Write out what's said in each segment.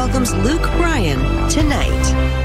welcomes Luke Bryan tonight.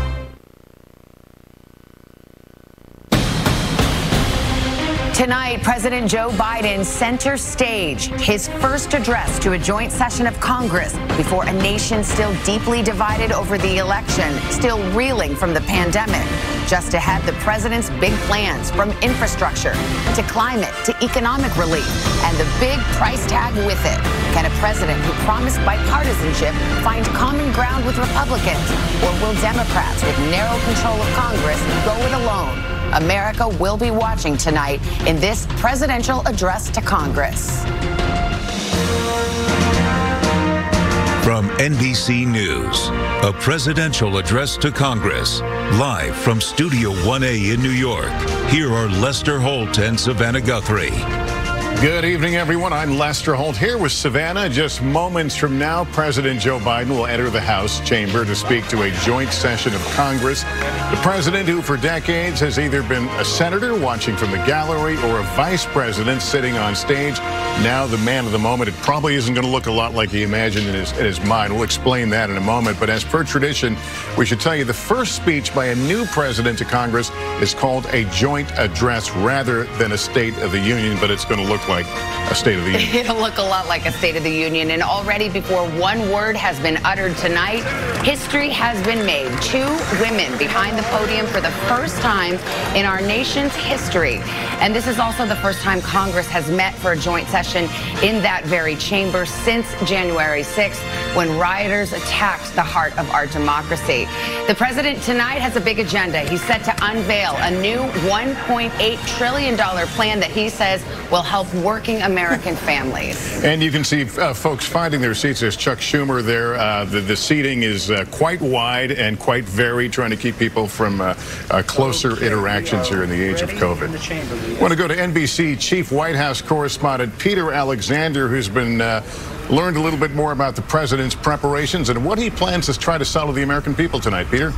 Tonight, President Joe Biden center stage his first address to a joint session of Congress before a nation still deeply divided over the election, still reeling from the pandemic. Just ahead, the president's big plans, from infrastructure to climate to economic relief, and the big price tag with it. Can a president who promised bipartisanship find common ground with Republicans? Or will Democrats with narrow control of Congress go it alone? America will be watching tonight in this presidential address to Congress. From NBC News, a presidential address to Congress, live from Studio 1A in New York. Here are Lester Holt and Savannah Guthrie. Good evening, everyone. I'm Lester Holt here with Savannah. Just moments from now, President Joe Biden will enter the House chamber to speak to a joint session of Congress. The president, who for decades has either been a senator watching from the gallery or a vice president sitting on stage, now the man of the moment. It probably isn't going to look a lot like he imagined in his mind. We'll explain that in a moment. But as per tradition, we should tell you the first speech by a new president to Congress is called a joint address rather than a State of the Union, but it's going to look like a State of the Union. It'll look a lot like a State of the Union. And already before one word has been uttered tonight, history has been made. Two women behind the podium for the first time in our nation's history. And this is also the first time Congress has met for a joint session in that very chamber since January 6th, when rioters attacked the heart of our democracy. The president tonight has a big agenda. He's set to unveil a new $1.8 trillion plan that he says will help working American families. And you can see folks finding their seats. There's Chuck Schumer there. The seating is quite wide and quite varied, trying to keep people from closer interactions here in the age of COVID. I want to go to NBC Chief White House Correspondent Peter Alexander, who's been learned a little bit more about the president's preparations and what he plans to try to sell to the American people tonight. Peter?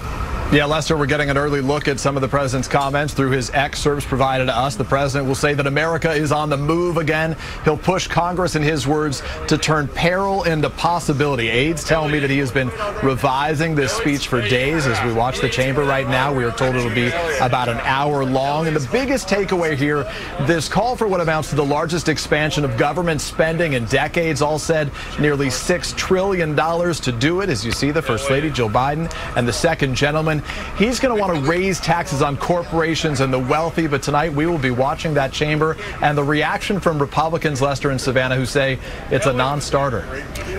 Yeah, Lester, we're getting an early look at some of the president's comments through his excerpts provided to us. The president will say that America is on the move again. He'll push Congress, in his words, to turn peril into possibility. Aides tell me that he has been revising this speech for days. As we watch the chamber right now, we are told it'll be about an hour long. And the biggest takeaway here, this call for what amounts to the largest expansion of government spending in decades, all said nearly $6 trillion to do it. As you see, the First Lady, Jill Biden, and the second gentleman, he's going to want to raise taxes on corporations and the wealthy. But tonight we will be watching that chamber and the reaction from Republicans, Lester and Savannah, who say it's a non-starter.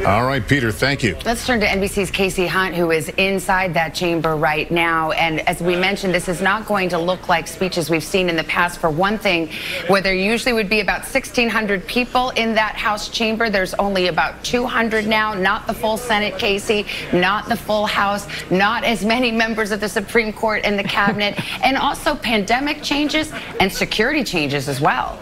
All right, Peter, thank you. Let's turn to NBC's Casey Hunt, who is inside that chamber right now. And as we mentioned, this is not going to look like speeches we've seen in the past. For one thing, where there usually would be about 1,600 people in that House chamber, there's only about 200 now. Not the full Senate, Casey, not the full House, not as many members of the Supreme Court and the cabinet, and also pandemic changes and security changes as well.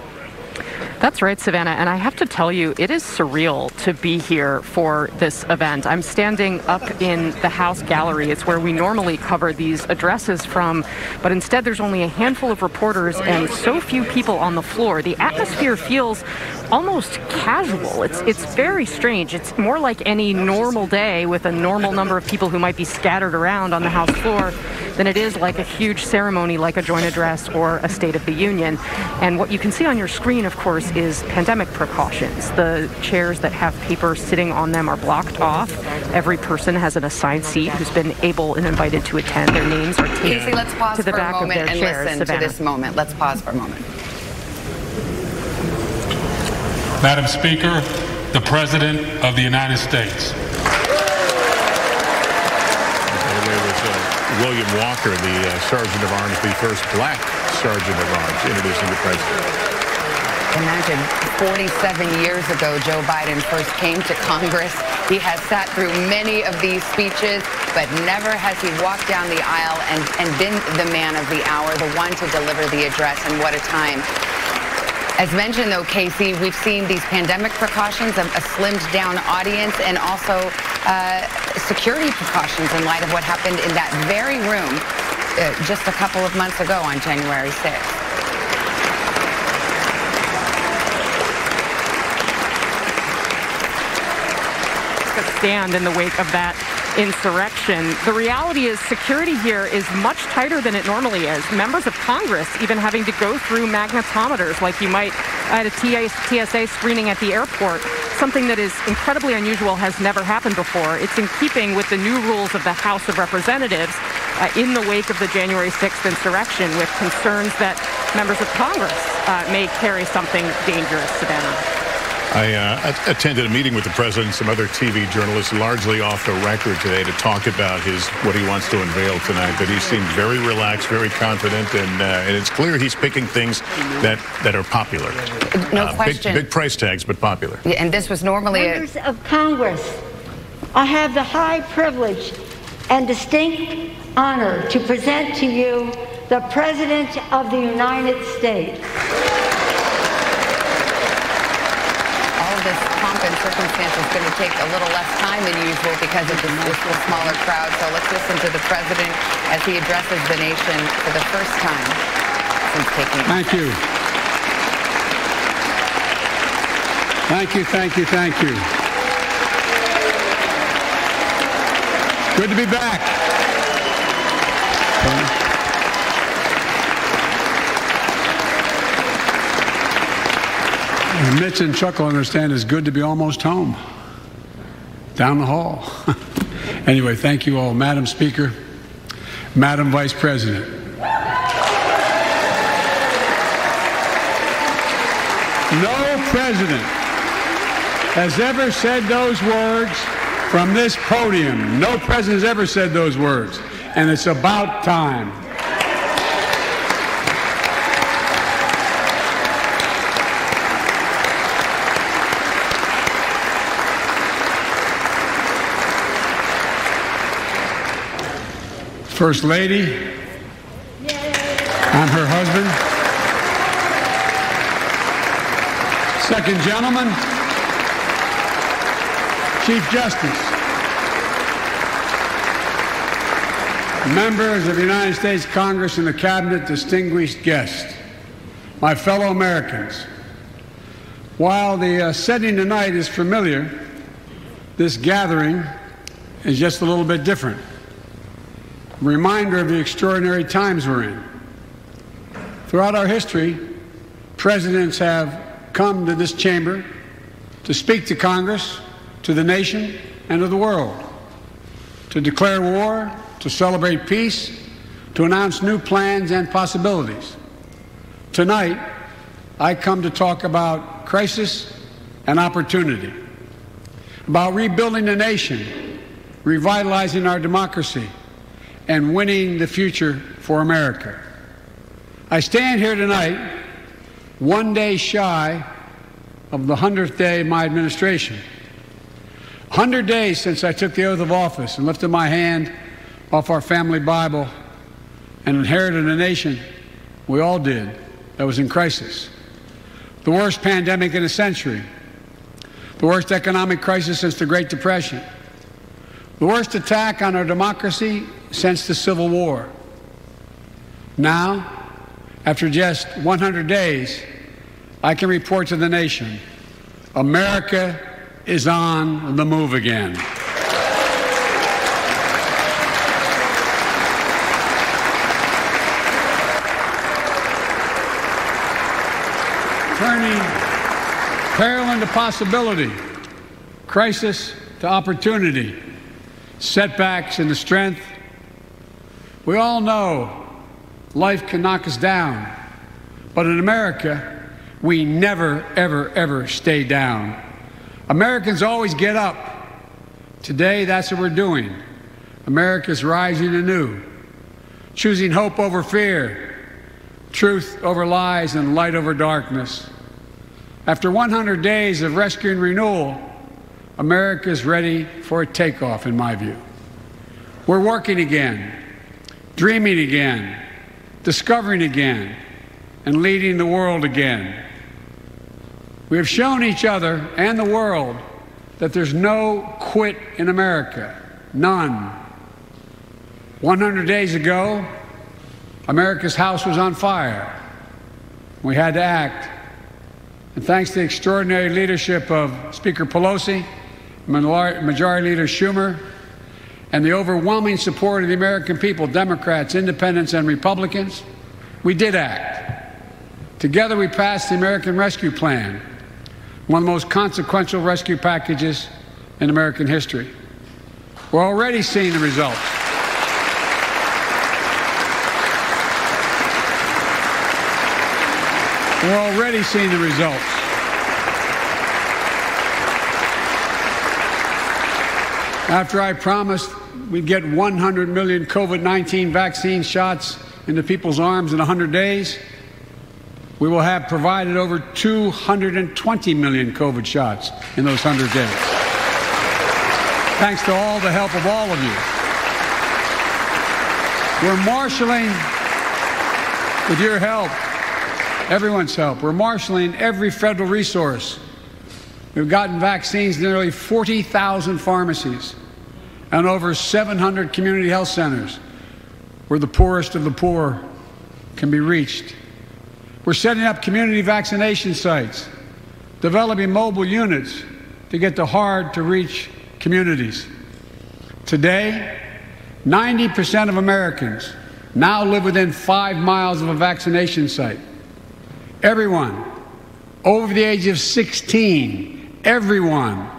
That's right, Savannah, and I have to tell you, it is surreal to be here for this event. I'm standing up in the House gallery. It's where we normally cover these addresses from, but instead there's only a handful of reporters and so few people on the floor. The atmosphere feels almost casual. It's very strange. It's more like any normal day with a normal number of people who might be scattered around on the House floor than it is like a huge ceremony like a joint address or a State of the Union. And what you can see on your screen, of course, is pandemic precautions. The chairs that have paper sitting on them are blocked off. Every person has an assigned seat who's been able and invited to attend. Their names are taped Casey, let's pause to the for back a moment of their and chairs. listen Savannah. to this moment. Let's pause for a moment. Madam Speaker, the President of the United States. William Walker, the Sergeant of Arms, the first black Sergeant of Arms, introducing the president. Imagine 47 years ago, Joe Biden first came to Congress. He has sat through many of these speeches, but never has he walked down the aisle and been the man of the hour, the one to deliver the address, and what a time. As mentioned, though, Casey, we've seen these pandemic precautions, a slimmed down audience, and also security precautions in light of what happened in that very room just a couple of months ago on January 6th. Stand in the wake of that insurrection. The reality is security here is much tighter than it normally is. Members of Congress even having to go through magnetometers like you might at a TSA screening at the airport. Something that is incredibly unusual, has never happened before. It's in keeping with the new rules of the House of Representatives in the wake of the January 6th insurrection, with concerns that members of Congress may carry something dangerous, Savannah. I attended a meeting with the president and some other TV journalists, largely off the record today, to talk about what he wants to unveil tonight. But he seemed very relaxed, very confident, and it's clear he's picking things that are popular. No question. Big price tags, but popular. Yeah, and this was normally Members of Congress, I have the high privilege and distinct honor to present to you the President of the United States. This pomp and circumstance is going to take a little less time than usual because of this smaller crowd. So let's listen to the president as he addresses the nation for the first time since taking office. Thank you. Thank you, thank you, thank you. Good to be back. Mitch and Chuck will understand it's good to be almost home. Down the hall. Anyway, thank you all. Madam Speaker, Madam Vice President. No president has ever said those words from this podium. No president has ever said those words. And it's about time. First Lady, I'm her husband. Second Gentleman, Chief Justice, members of the United States Congress and the Cabinet, distinguished guests, my fellow Americans. While the setting tonight is familiar, this gathering is just a little bit different. Reminder of the extraordinary times we're in. Throughout our history, presidents have come to this chamber to speak to Congress, to the nation, and to the world, to declare war, to celebrate peace, to announce new plans and possibilities. Tonight, I come to talk about crisis and opportunity, about rebuilding the nation, revitalizing our democracy, and winning the future for America. I stand here tonight, one day shy of the 100th day of my administration. 100 days since I took the oath of office and lifted my hand off our family Bible and inherited a nation, we all did, that was in crisis. The worst pandemic in a century. The worst economic crisis since the Great Depression. The worst attack on our democracy since the Civil War. Now, after just 100 days, I can report to the nation, America is on the move again. Turning peril into possibility, crisis to opportunity, setbacks into strength. We all know life can knock us down, but in America, we never, ever, ever stay down. Americans always get up. Today, that's what we're doing. America's rising anew, choosing hope over fear, truth over lies, and light over darkness. After 100 days of rescue and renewal, America's ready for a takeoff, in my view. We're working again, dreaming again, discovering again, and leading the world again. We have shown each other and the world that there's no quit in America, none. 100 days ago, America's house was on fire. We had to act. And thanks to the extraordinary leadership of Speaker Pelosi, Majority Leader Schumer, and the overwhelming support of the American people, Democrats, Independents, and Republicans, we did act. Together we passed the American Rescue Plan, one of the most consequential rescue packages in American history. We're already seeing the results. We're already seeing the results. After I promised we'd get 100 million COVID-19 vaccine shots into people's arms in 100 days, we will have provided over 220 million COVID shots in those 100 days. Thanks to all the help of all of you. We're marshaling, with your help, everyone's help, we're marshaling every federal resource. We've gotten vaccines to nearly 40,000 pharmacies and over 700 community health centers where the poorest of the poor can be reached. We're setting up community vaccination sites, developing mobile units to get to hard-to-reach communities. Today, 90% of Americans now live within 5 miles of a vaccination site. Everyone over the age of 16, everyone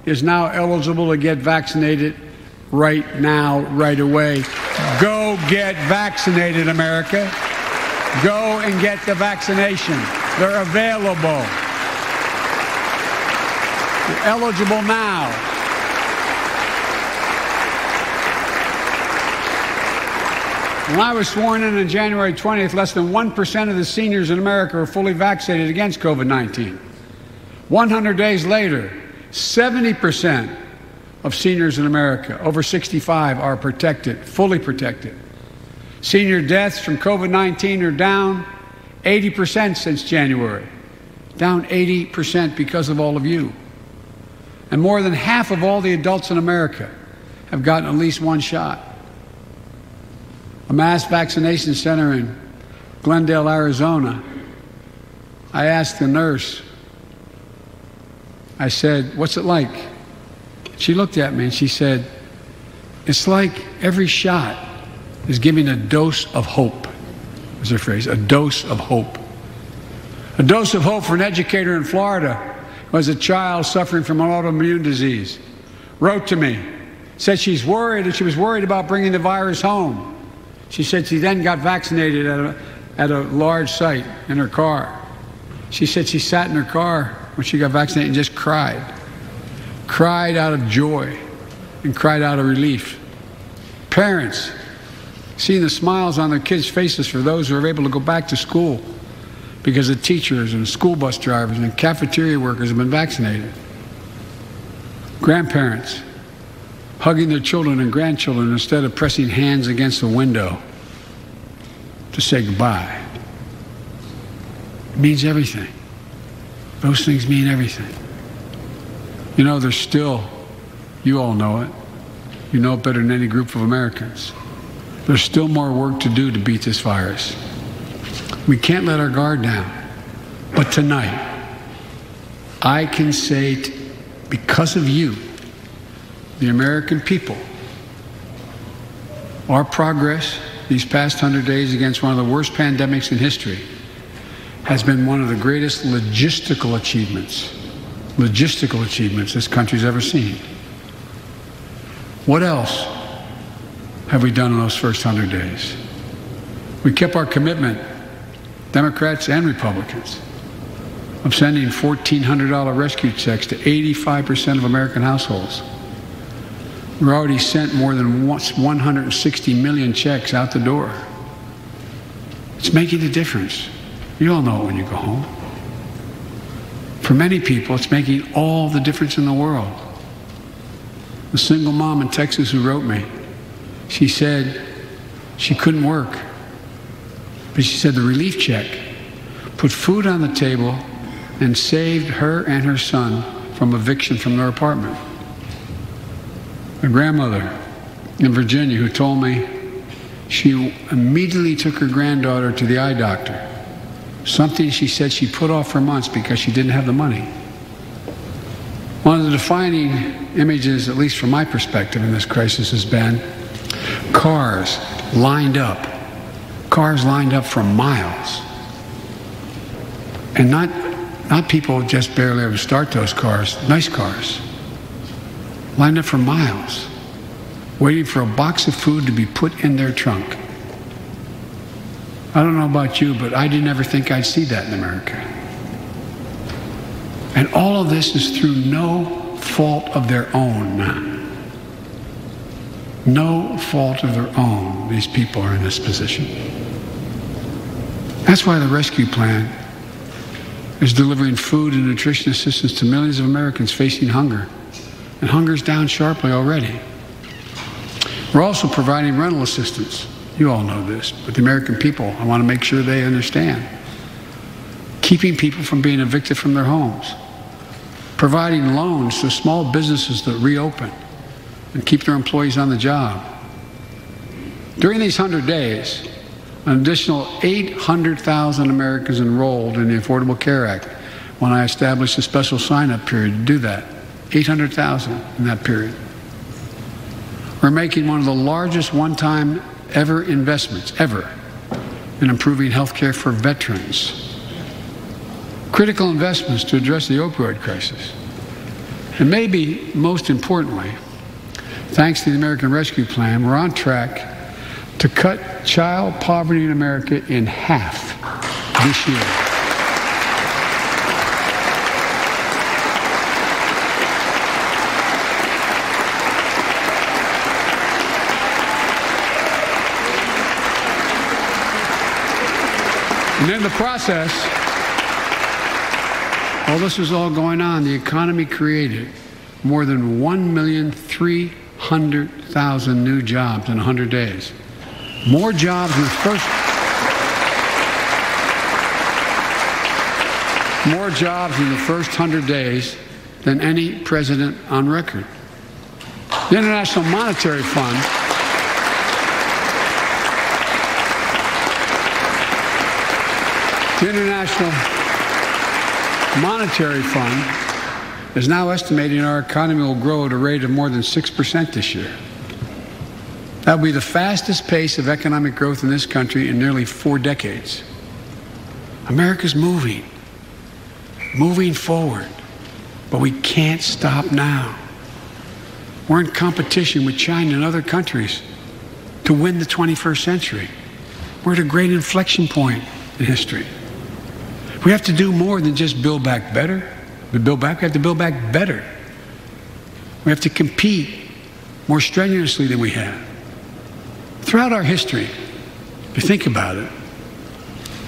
is now eligible to get vaccinated right now, right away. Go get vaccinated, America. Go and get the vaccination. They're available. You're eligible now. When I was sworn in on January 20th, less than 1% of the seniors in America were fully vaccinated against COVID-19. 100 days later, 70% of seniors in America over 65 are protected, fully protected. Senior deaths from COVID-19 are down 80% since January. Down 80% because of all of you. And more than half of all the adults in America have gotten at least one shot. A mass vaccination center in Glendale, Arizona, I asked the nurse, I said, "What's it like?" She looked at me and she said, "It's like every shot is giving a dose of hope," was her phrase, a dose of hope. A dose of hope for an educator in Florida who has a child suffering from an autoimmune disease. Wrote to me, said she's worried, and she was worried about bringing the virus home. She said she then got vaccinated at a large site in her car. She said she sat in her car when she got vaccinated and just cried. Cried out of joy and cried out of relief. Parents, seeing the smiles on their kids' faces for those who are able to go back to school because the teachers and school bus drivers and cafeteria workers have been vaccinated. Grandparents, hugging their children and grandchildren instead of pressing hands against the window to say goodbye. It means everything. Those things mean everything. You know, there's still, you all know it, you know it better than any group of Americans, there's still more work to do to beat this virus. We can't let our guard down. But tonight, I can say, because of you, the American people, our progress these past 100 days against one of the worst pandemics in history has been one of the greatest logistical achievements this country's ever seen. What else have we done in those first 100 days? We kept our commitment, Democrats and Republicans, of sending $1,400 rescue checks to 85% of American households. We've already sent more than 160 million checks out the door. It's making a difference. You all know it when you go home. For many people, it's making all the difference in the world. The single mom in Texas who wrote me, she said she couldn't work, but she said the relief check put food on the table and saved her and her son from eviction from their apartment. A grandmother in Virginia who told me she immediately took her granddaughter to the eye doctor, something she said she put off for months because she didn't have the money. One of the defining images, at least from my perspective in this crisis, has been cars lined up for miles. And not people just barely able to start those cars, nice cars, lined up for miles, waiting for a box of food to be put in their trunk. I don't know about you, but I didn't ever think I'd see that in America. And all of this is through no fault of their own. No fault of their own, these people are in this position. That's why the rescue plan is delivering food and nutrition assistance to millions of Americans facing hunger. And hunger's down sharply already. We're also providing rental assistance. You all know this, but the American people, I want to make sure they understand. Keeping people from being evicted from their homes. Providing loans to small businesses that reopen and keep their employees on the job. During these 100 days, an additional 800,000 Americans enrolled in the Affordable Care Act when I established a special sign-up period to do that. 800,000 in that period. We're making one of the largest one-time ever investments, ever, in improving health care for veterans. Critical investments to address the opioid crisis. And maybe most importantly, thanks to the American Rescue Plan, we're on track to cut child poverty in America in half this year. And in the process, while this was all going on, the economy created more than 1,300,000 new jobs in 100 days. More jobs in the first 100 days than any president on record. The International Monetary Fund is now estimating our economy will grow at a rate of more than 6% this year. That will be the fastest pace of economic growth in this country in nearly 4 decades. America's moving forward, but we can't stop now. We're in competition with China and other countries to win the 21st century. We're at a great inflection point in history. We have to do more than just build back better. We have to build back better. We have to compete more strenuously than we have. Throughout our history, if you think about it,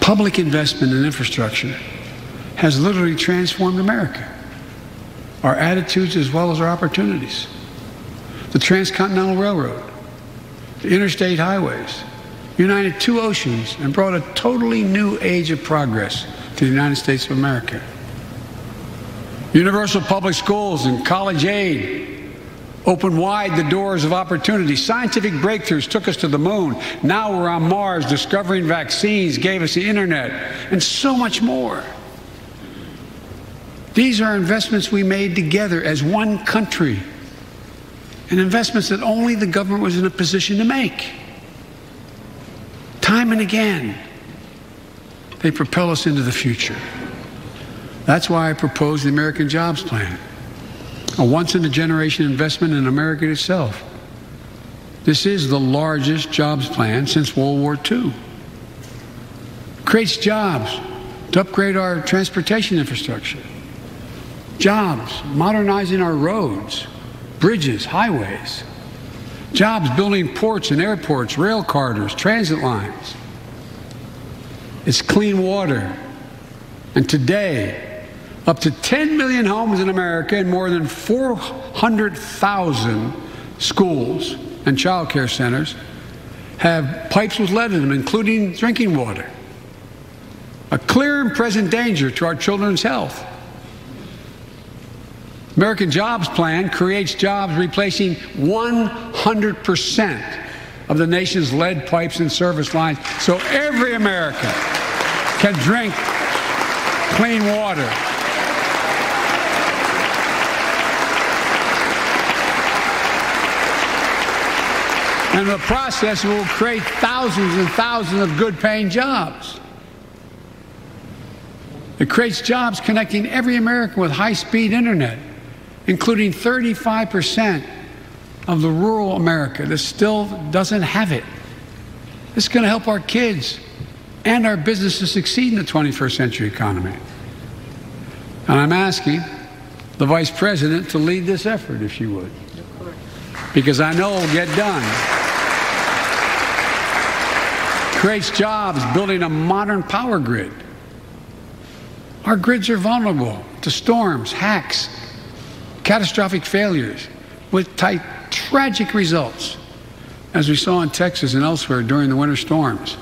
public investment in infrastructure has literally transformed America. Our attitudes as well as our opportunities. The Transcontinental Railroad, the interstate highways, united 2 oceans and brought a totally new age of progress to the United States of America. Universal public schools and college aid opened wide the doors of opportunity. Scientific breakthroughs took us to the moon. Now we're on Mars, discovering vaccines, gave us the internet, and so much more. These are investments we made together as one country, and investments that only the government was in a position to make. Time and again, they propel us into the future. That's why I proposed the American Jobs Plan, a once-in-a-generation investment in America itself. This is the largest jobs plan since World War II. It creates jobs to upgrade our transportation infrastructure. Jobs modernizing our roads, bridges, highways. Jobs building ports and airports, rail corridors, transit lines. It's clean water. And today, up to 10 million homes in America and more than 400,000 schools and child care centers have pipes with lead in them, including drinking water. A clear and present danger to our children's health. American Jobs Plan creates jobs replacing 100% of the nation's lead pipes and service lines, so every American can drink clean water. And in the process, it will create thousands and thousands of good-paying jobs. It creates jobs connecting every American with high-speed internet, including 35% of the rural America that still doesn't have it. This is going to help our kids and our businesses succeed in the 21st century economy. And I'm asking the Vice President to lead this effort, if she would, because I know it will get done. Creates jobs building a modern power grid. Our grids are vulnerable to storms, hacks, catastrophic failures with tragic results, as we saw in Texas and elsewhere during the winter storms.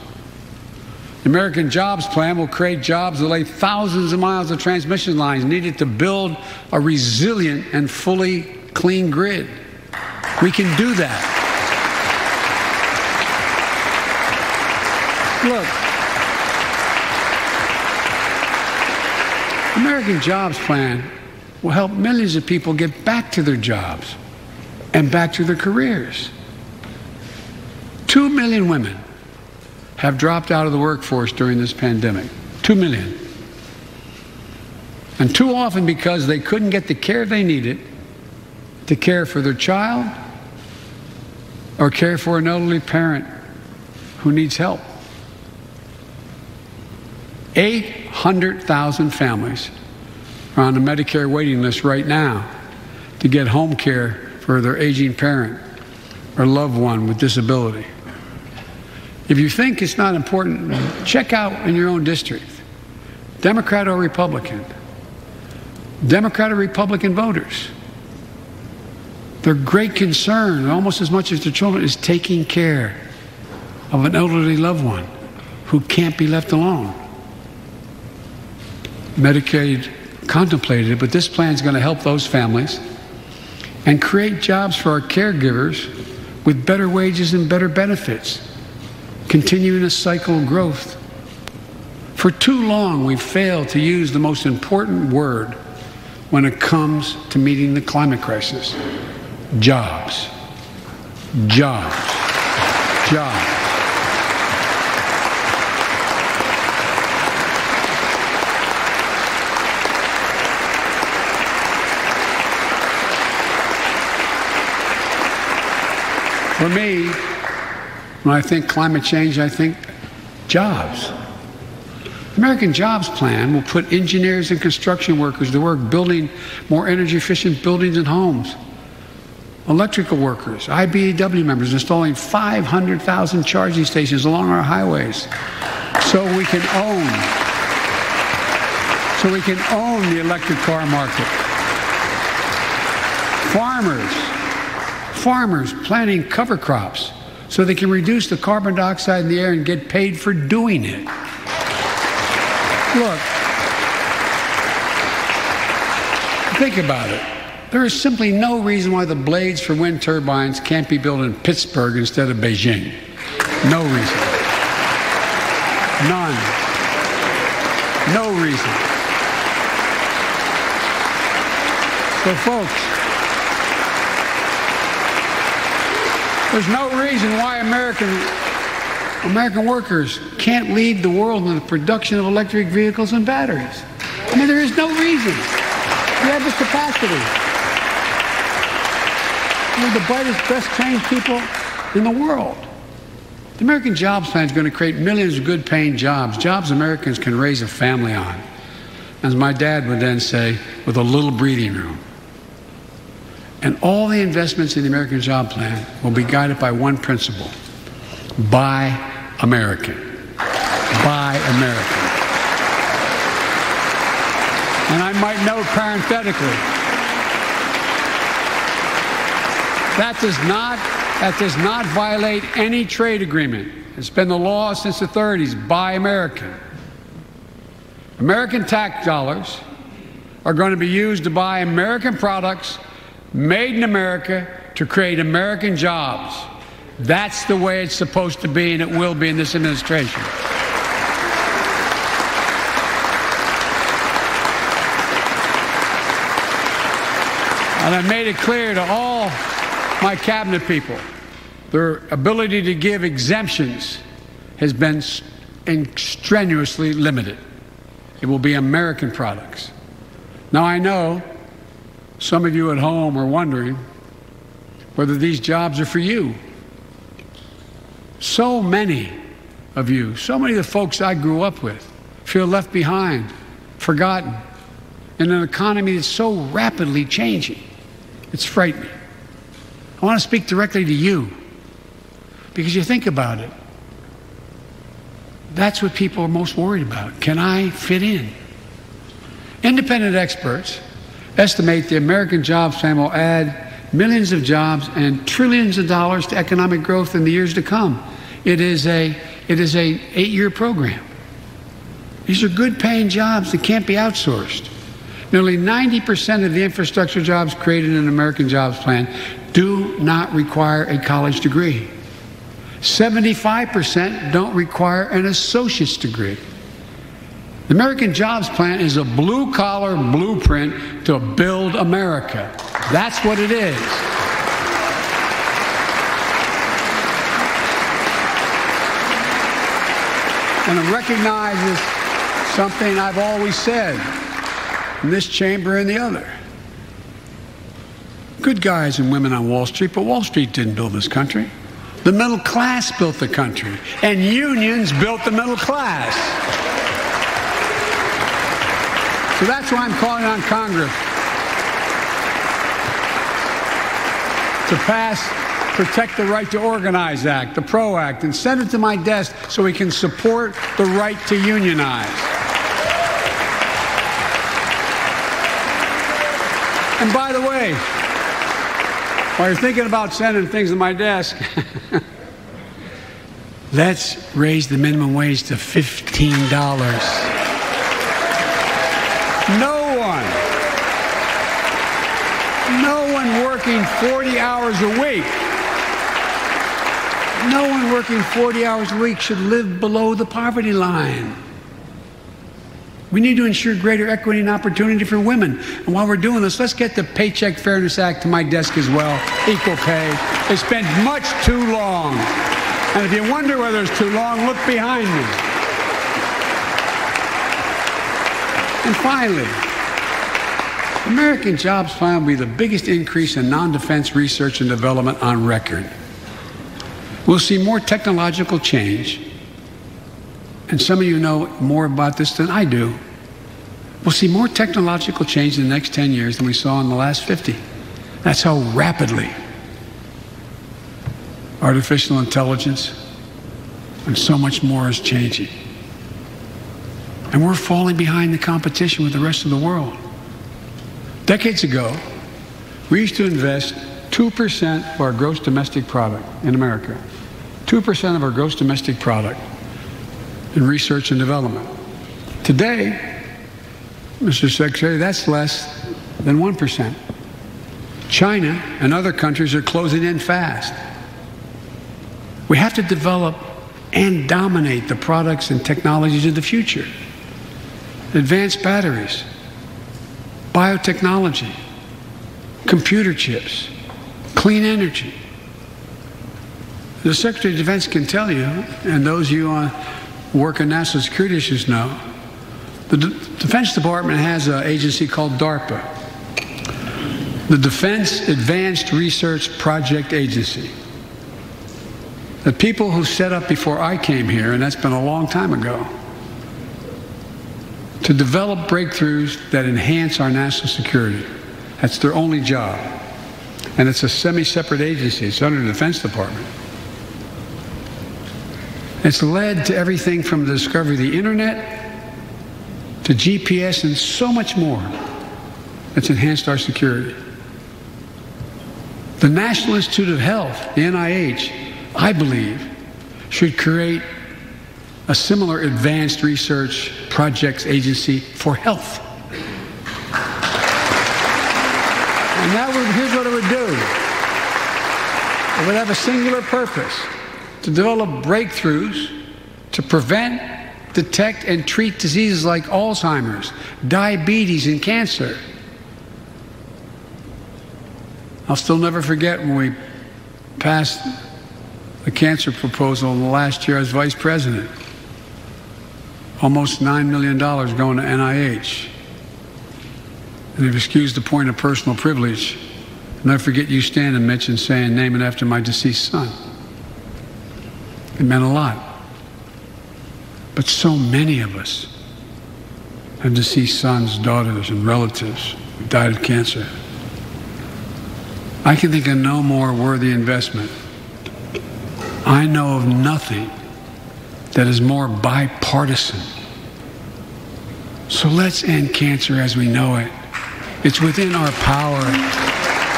The American Jobs Plan will create jobs that lay thousands of miles of transmission lines needed to build a resilient and fully clean grid. We can do that. Look, the American Jobs Plan will help millions of people get back to their jobs and back to their careers. 2 million women have dropped out of the workforce during this pandemic. 2 million. And too often because they couldn't get the care they needed to care for their child or care for an elderly parent who needs help. 800,000 families are on the Medicare waiting list right now to get home care for their aging parent or loved one with disability. If you think it's not important, check out in your own district, Democrat or Republican, Democrat or Republican voters. Their great concern, almost as much as their children, is taking care of an elderly loved one who can't be left alone. Medicaid contemplated it, but this plan is going to help those families and create jobs for our caregivers with better wages and better benefits, continuing a cycle of growth. For too long, we've failed to use the most important word when it comes to meeting the climate crisis: jobs. Jobs. Jobs. For me, when I think climate change, I think jobs. The American Jobs Plan will put engineers and construction workers to work building more energy-efficient buildings and homes. Electrical workers, IBEW members installing 500,000 charging stations along our highways so we can own the electric car market. Farmers planting cover crops so they can reduce the carbon dioxide in the air and get paid for doing it. Look, think about it. There is simply no reason why the blades for wind turbines can't be built in Pittsburgh instead of Beijing. No reason. None. No reason. So, folks, there's no reason why American workers can't lead the world in the production of electric vehicles and batteries. I mean, there is no reason. We have this capacity. We're the brightest, best trained people in the world. The American Jobs Plan is going to create millions of good-paying jobs, jobs Americans can raise a family on. As my dad would then say, with a little breathing room. And all the investments in the American Job Plan will be guided by one principle: buy American. Buy American. And I might note parenthetically, that does not violate any trade agreement. It's been the law since the 30s. Buy American. American tax dollars are going to be used to buy American products made in America to create American jobs. That's the way it's supposed to be, and it will be in this administration. And I made it clear to all my cabinet people their ability to give exemptions has been strenuously limited. It will be American products. Now, I know some of you at home are wondering whether these jobs are for you. So many of you, so many of the folks I grew up with, feel left behind, forgotten, in an economy that's so rapidly changing. It's frightening. I want to speak directly to you, because you think about it. That's what people are most worried about. Can I fit in? Independent experts estimate the American Jobs Plan will add millions of jobs and trillions of dollars to economic growth in the years to come. It is a 8-year program. These are good-paying jobs that can't be outsourced. Nearly 90% of the infrastructure jobs created in the American Jobs Plan do not require a college degree. 75% don't require an associate's degree. The American Jobs Plan is a blue-collar blueprint to build America. That's what it is. And it recognizes something I've always said in this chamber and the other. Good guys and women on Wall Street, but Wall Street didn't build this country. The middle class built the country, and unions built the middle class. So that's why I'm calling on Congress to pass Protect the Right to Organize Act, the PRO Act, and send it to my desk so we can support the right to unionize. And by the way, while you're thinking about sending things to my desk, let's raise the minimum wage to $15. No one working 40 hours a week, no one working 40 hours a week should live below the poverty line. We need to ensure greater equity and opportunity for women. And while we're doing this, let's get the Paycheck Fairness Act to my desk as well. Equal pay. It's been much too long. And if you wonder whether it's too long, look behind me. And finally, the American Jobs Plan will be the biggest increase in non-defense research and development on record. We'll see more technological change, and some of you know more about this than I do. We'll see more technological change in the next 10 years than we saw in the last 50. That's how rapidly artificial intelligence and so much more is changing. And we're falling behind the competition with the rest of the world. Decades ago, we used to invest 2% of our gross domestic product in America, 2% of our gross domestic product in research and development. Today, Mr. Secretary, that's less than 1%. China and other countries are closing in fast. We have to develop and dominate the products and technologies of the future. Advanced batteries, biotechnology, computer chips, clean energy. The Secretary of Defense can tell you, and those of you who work on national security issues know, the Defense Department has an agency called DARPA, the Defense Advanced Research Project Agency. The people who set up before I came here, and that's been a long time ago, to develop breakthroughs that enhance our national security. That's their only job. And it's a semi-separate agency. It's under the Defense Department. It's led to everything from the discovery of the internet to GPS and so much more that's enhanced our security. The National Institute of Health, the NIH, I believe, should create a similar advanced research projects agency for health. And here's what it would do. It would have a singular purpose: to develop breakthroughs to prevent, detect, and treat diseases like Alzheimer's, diabetes, and cancer. I'll still never forget when we passed the cancer proposal in the last year as vice president. Almost $9 million going to NIH. And they've excused the point of personal privilege. I'll never forget you standing, Mitch, and saying, name it after my deceased son. It meant a lot. But so many of us have deceased sons, daughters, and relatives who died of cancer. I can think of no more worthy investment. I know of nothing that is more bipartisan. So let's end cancer as we know it. It's within our power.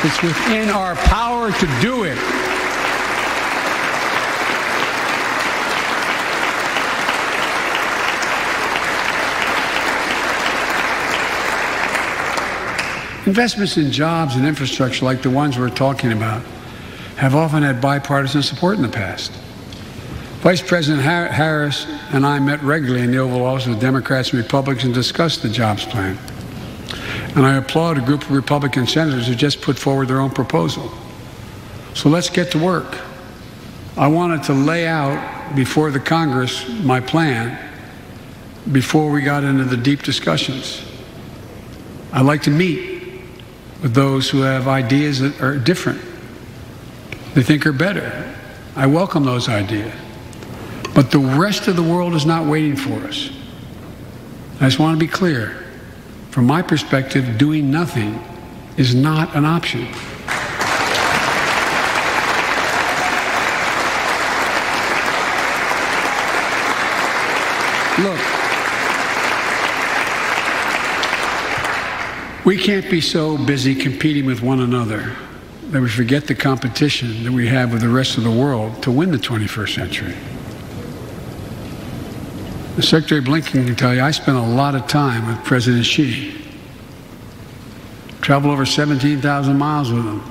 It's within our power to do it. Investments in jobs and infrastructure like the ones we're talking about have often had bipartisan support in the past. Vice President Harris and I met regularly in the Oval Office with Democrats and Republicans and discussed the jobs plan. And I applaud a group of Republican senators who just put forward their own proposal. So let's get to work. I wanted to lay out before the Congress my plan before we got into the deep discussions. I'd like to meet with those who have ideas that are different, they think are better. I welcome those ideas. But the rest of the world is not waiting for us. I just want to be clear. From my perspective, doing nothing is not an option. Look, we can't be so busy competing with one another that we forget the competition that we have with the rest of the world to win the 21st century. Secretary Blinken can tell you I spent a lot of time with President Xi. Traveled over 17,000 miles with him.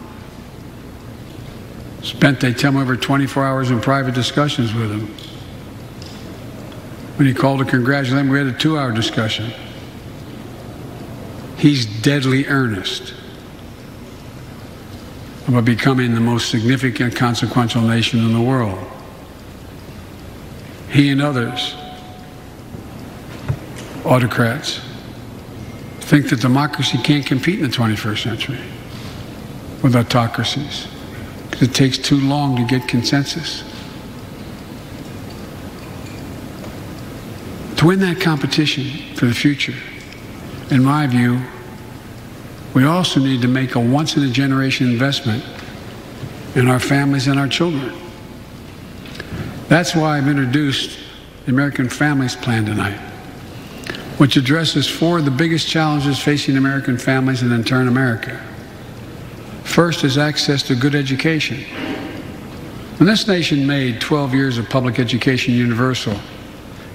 Spent, they tell me, over 24 hours in private discussions with him. When he called to congratulate him, we had a 2-hour discussion. He's deadly earnest about becoming the most significant, consequential nation in the world. He and others, autocrats, think that democracy can't compete in the 21st century with autocracies because it takes too long to get consensus. To win that competition for the future, in my view, we also need to make a once-in-a-generation investment in our families and our children. That's why I've introduced the American Families Plan tonight, which addresses 4 of the biggest challenges facing American families and in turn America. First is access to good education. When this nation made 12 years of public education universal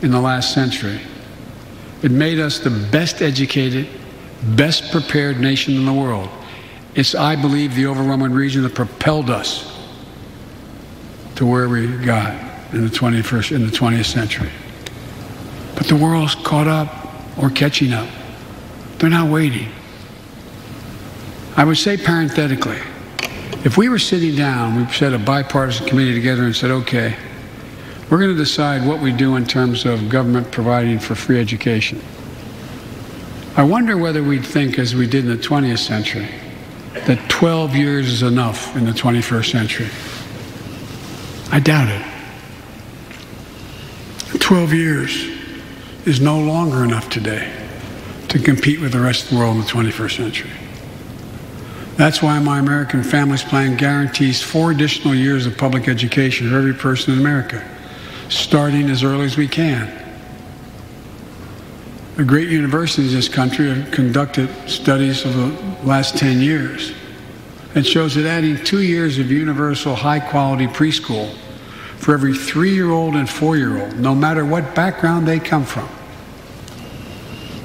in the last century, it made us the best educated, best prepared nation in the world. It's, I believe, the overwhelming reason that propelled us to where we got in the 20th century. But the world's caught up or catching up. They're not waiting. I would say parenthetically, if we were sitting down, we set a bipartisan committee together and said, okay, we're going to decide what we do in terms of government providing for free education. I wonder whether we'd think, as we did in the 20th century, that 12 years is enough in the 21st century. I doubt it. 12 years is no longer enough today to compete with the rest of the world in the 21st century. That's why my American Families Plan guarantees 4 additional years of public education for every person in America, starting as early as we can. The great universities in this country have conducted studies of the last 10 years. It shows that adding 2 years of universal high-quality preschool for every 3-year-old and 4-year-old, no matter what background they come from,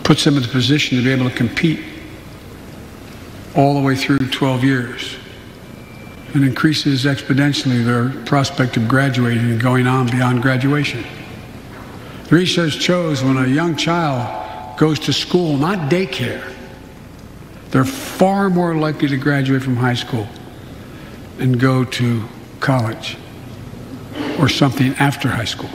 puts them in the position to be able to compete all the way through 12 years and increases exponentially their prospect of graduating and going on beyond graduation. The research shows when a young child goes to school, not daycare, they're far more likely to graduate from high school and go to college. or something after high school.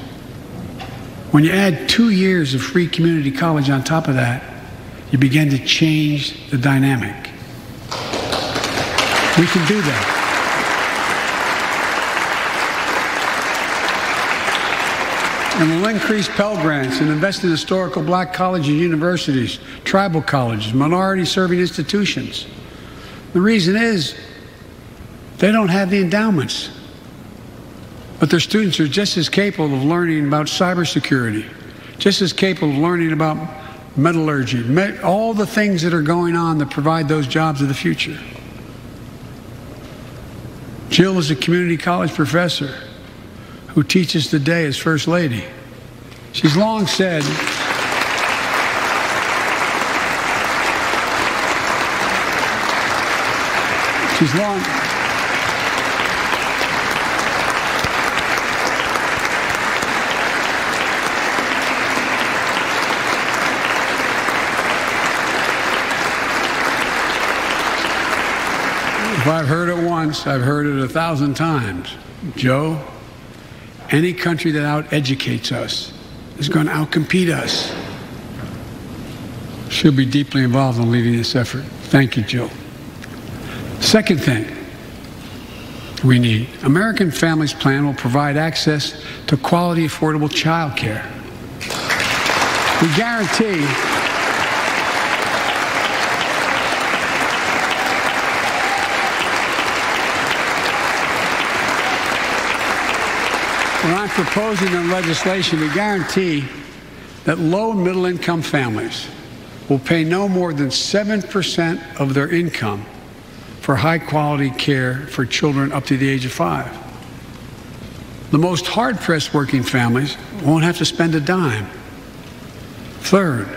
When you add 2 years of free community college on top of that, you begin to change the dynamic. We can do that. And we'll increase Pell Grants and invest in historical black colleges and universities, tribal colleges, minority-serving institutions. The reason is they don't have the endowments. But their students are just as capable of learning about cybersecurity, just as capable of learning about metallurgy, all the things that are going on that provide those jobs of the future. Jill is a community college professor who teaches today as First Lady. She's long said, if I've heard it once, I've heard it 1,000 times. Joe, any country that out-educates us is going to out-compete us. She'll be deeply involved in leading this effort. Thank you, Jill. Second thing we need, American Families Plan will provide access to quality, affordable child care. We guarantee when I'm proposing in legislation, we guarantee that low and middle income families will pay no more than 7% of their income for high quality care for children up to the age of 5. The most hard-pressed working families won't have to spend a dime. Third,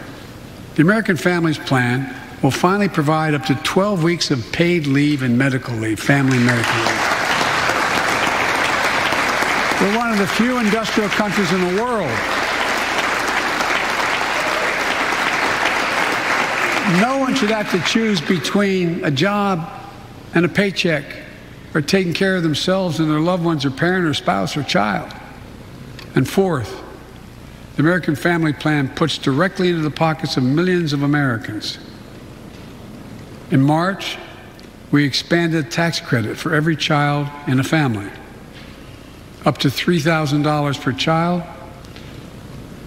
the American Families Plan will finally provide up to 12 weeks of paid leave and medical leave, family medical leave. We're one of the few industrial countries in the world. No one should have to choose between a job and a paycheck, or taking care of themselves and their loved ones, or parent or spouse or child. And fourth, the American Family Plan puts directly into the pockets of millions of Americans. In March, we expanded tax credit for every child in a family, up to $3,000 per child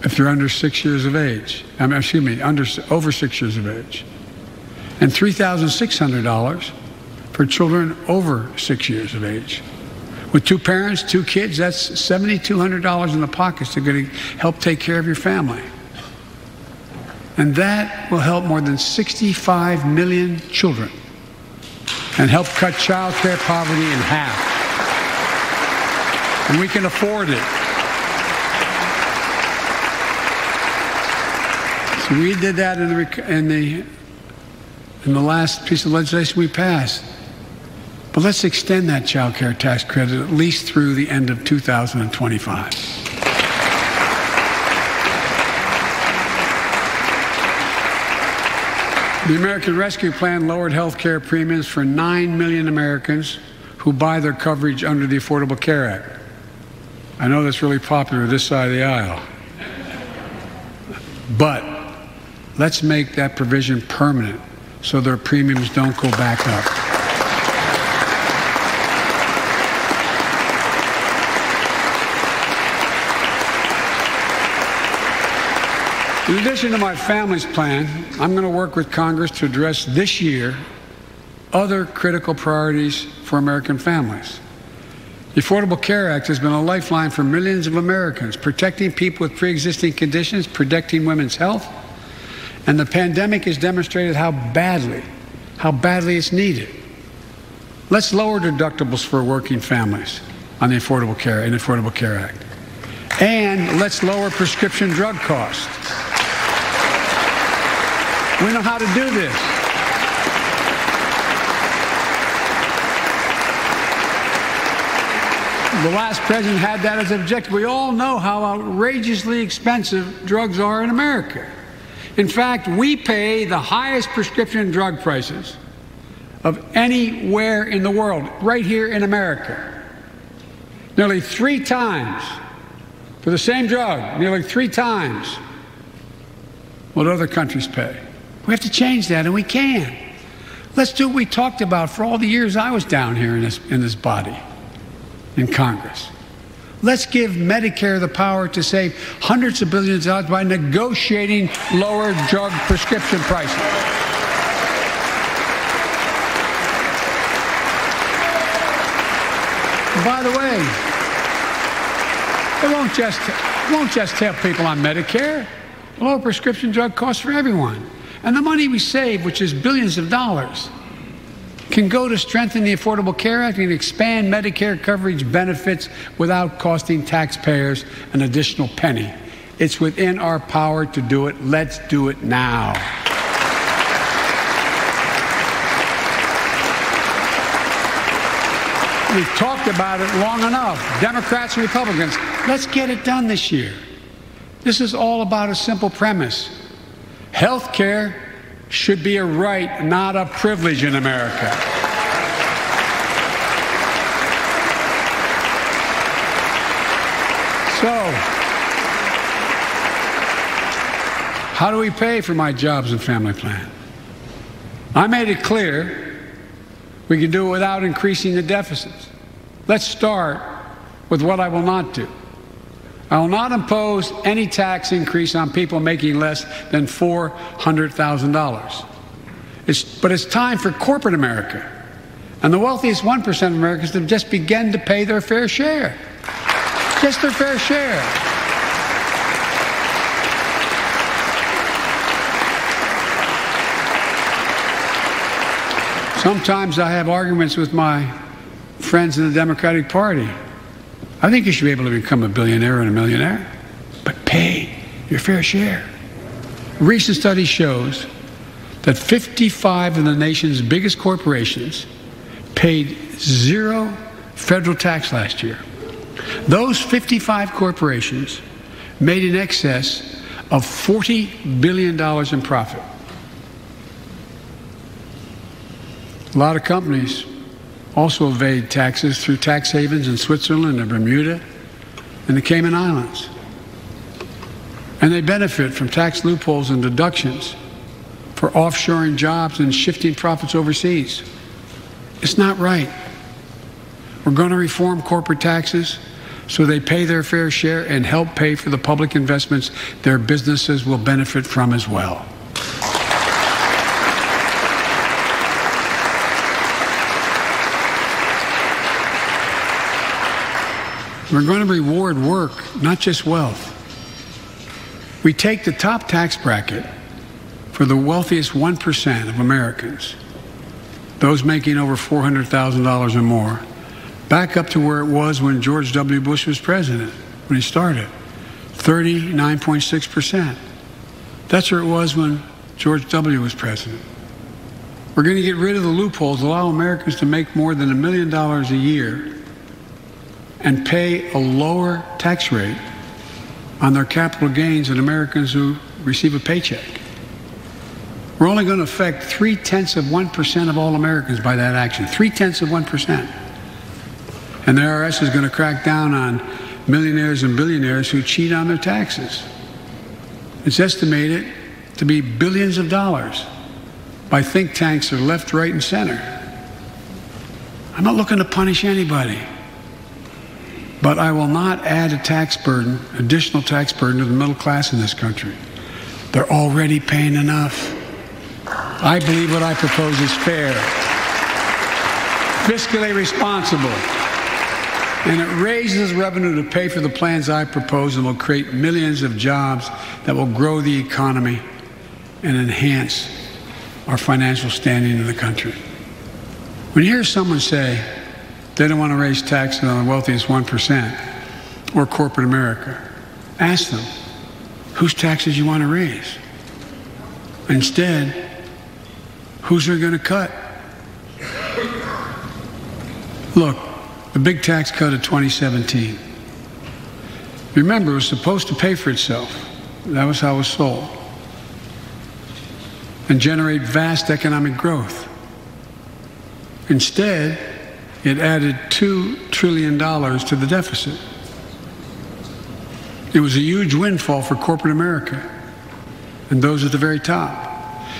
if they're under 6 years of age. Over 6 years of age. And $3,600 for children over 6 years of age. With 2 parents, 2 kids, that's $7,200 in the pockets that are going to help take care of your family. And that will help more than 65 million children and help cut child care poverty in half. And we can afford it. So we did that in the last piece of legislation we passed. But let's extend that child care tax credit at least through the end of 2025. The American Rescue Plan lowered health care premiums for 9 million Americans who buy their coverage under the Affordable Care Act. I know that's really popular this side of the aisle. But let's make that provision permanent so their premiums don't go back up. In addition to my family's plan, I'm going to work with Congress to address this year other critical priorities for American families. The Affordable Care Act has been a lifeline for millions of Americans, protecting people with pre-existing conditions, protecting women's health, and the pandemic has demonstrated how badly it's needed. Let's lower deductibles for working families on the Affordable Care Act. And let's lower prescription drug costs. We know how to do this. The last president had that as an objective. We all know how outrageously expensive drugs are in America. In fact, we pay the highest prescription drug prices of anywhere in the world, right here in America. nearly 3 times, for the same drug, nearly 3 times what other countries pay. We have to change that, and we can. Let's do what we talked about for all the years I was down here in this body, in Congress. Let's give Medicare the power to save hundreds of billions of dollars by negotiating lower drug prescription prices. By the way, it won't just help people on Medicare. Lower prescription drug costs for everyone. And the money we save, which is billions of dollars, can go to strengthen the Affordable Care Act and expand Medicare coverage benefits without costing taxpayers an additional penny. It's within our power to do it. Let's do it now. We've talked about it long enough. Democrats and Republicans, let's get it done this year. This is all about a simple premise. Health care should be a right, not a privilege in America. So, how do we pay for my jobs and family plan? I made it clear we can do it without increasing the deficits. Let's start with what I will not do. I will not impose any tax increase on people making less than $400,000. But it's time for corporate America and the wealthiest 1% of Americans to just begin to pay their fair share. Just their fair share. Sometimes I have arguments with my friends in the Democratic Party. I think you should be able to become a billionaire and a millionaire, but pay your fair share. A recent study shows that 55 of the nation's biggest corporations paid 0 federal tax last year. Those 55 corporations made in excess of $40 billion in profit. A lot of companies also evade taxes through tax havens in Switzerland and Bermuda and the Cayman Islands. And they benefit from tax loopholes and deductions for offshoring jobs and shifting profits overseas. It's not right. We're going to reform corporate taxes so they pay their fair share and help pay for the public investments their businesses will benefit from as well. We're going to reward work, not just wealth. We take the top tax bracket for the wealthiest 1% of Americans, those making over $400,000 or more, back up to where it was when George W. Bush was president, when he started, 39.6%. That's where it was when George W. was president. We're going to get rid of the loopholes, allow Americans to make more than $1 million a year and pay a lower tax rate on their capital gains than Americans who receive a paycheck. We're only going to affect 0.3% of all Americans by that action, 0.3%. And the IRS is going to crack down on millionaires and billionaires who cheat on their taxes. It's estimated to be billions of dollars by think tanks that are left, right, and center. I'm not looking to punish anybody. But I will not add a tax burden, additional tax burden to the middle class in this country. They're already paying enough. I believe what I propose is fair, fiscally responsible, and it raises revenue to pay for the plans I propose and will create millions of jobs that will grow the economy and enhance our financial standing in the country. When you hear someone say, they don't want to raise taxes on the wealthiest 1% or corporate America, ask them, whose taxes you want to raise? Instead, who's they're going to cut? Look, the big tax cut of 2017. Remember, it was supposed to pay for itself. That was how it was sold. And generate vast economic growth. Instead, it added $2 trillion to the deficit. It was a huge windfall for corporate America and those at the very top.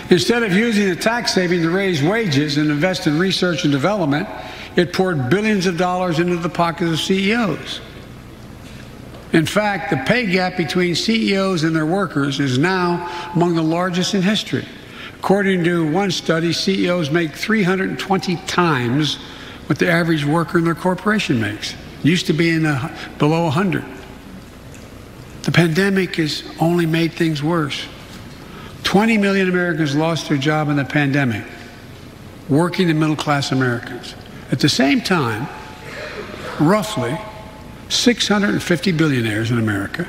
Instead of using the tax saving to raise wages and invest in research and development, it poured billions of dollars into the pockets of CEOs. In fact, the pay gap between CEOs and their workers is now among the largest in history. According to one study, CEOs make 320 times what the average worker in their corporation makes. It used to be below 100. The pandemic has only made things worse. 20 million Americans lost their job in the pandemic, working and middle-class Americans. At the same time, roughly 650 billionaires in America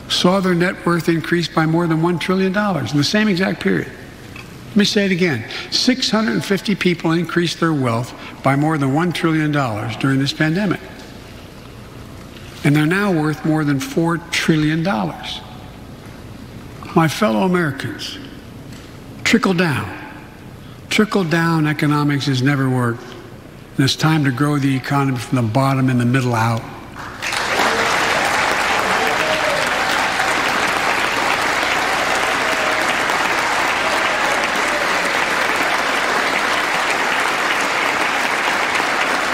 saw their net worth increase by more than $1 trillion in the same exact period. Let me say it again. 650 people increased their wealth by more than $1 trillion during this pandemic. And they're now worth more than $4 trillion. My fellow Americans, trickle down economics has never worked. And it's time to grow the economy from the bottom and the middle out.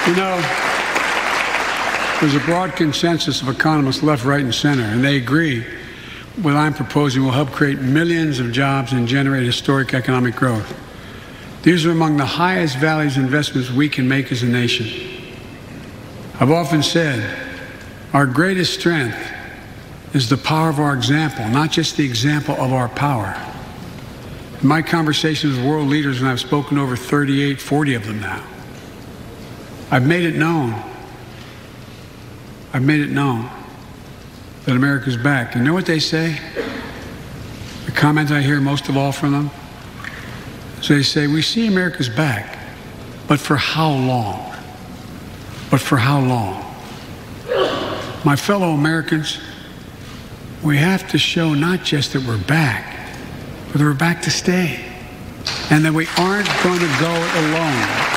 You know, there's a broad consensus of economists left, right, and center, and they agree what I'm proposing will help create millions of jobs and generate historic economic growth. These are among the highest values investments we can make as a nation. I've often said our greatest strength is the power of our example, not just the example of our power. In my conversations with world leaders, and I've spoken to over 38, 40 of them now, I've made it known that America's back. And you know what they say? The comment I hear most of all from them is they say, we see America's back, but for how long? But for how long? My fellow Americans, we have to show not just that we're back, but that we're back to stay, and that we aren't going to go it alone.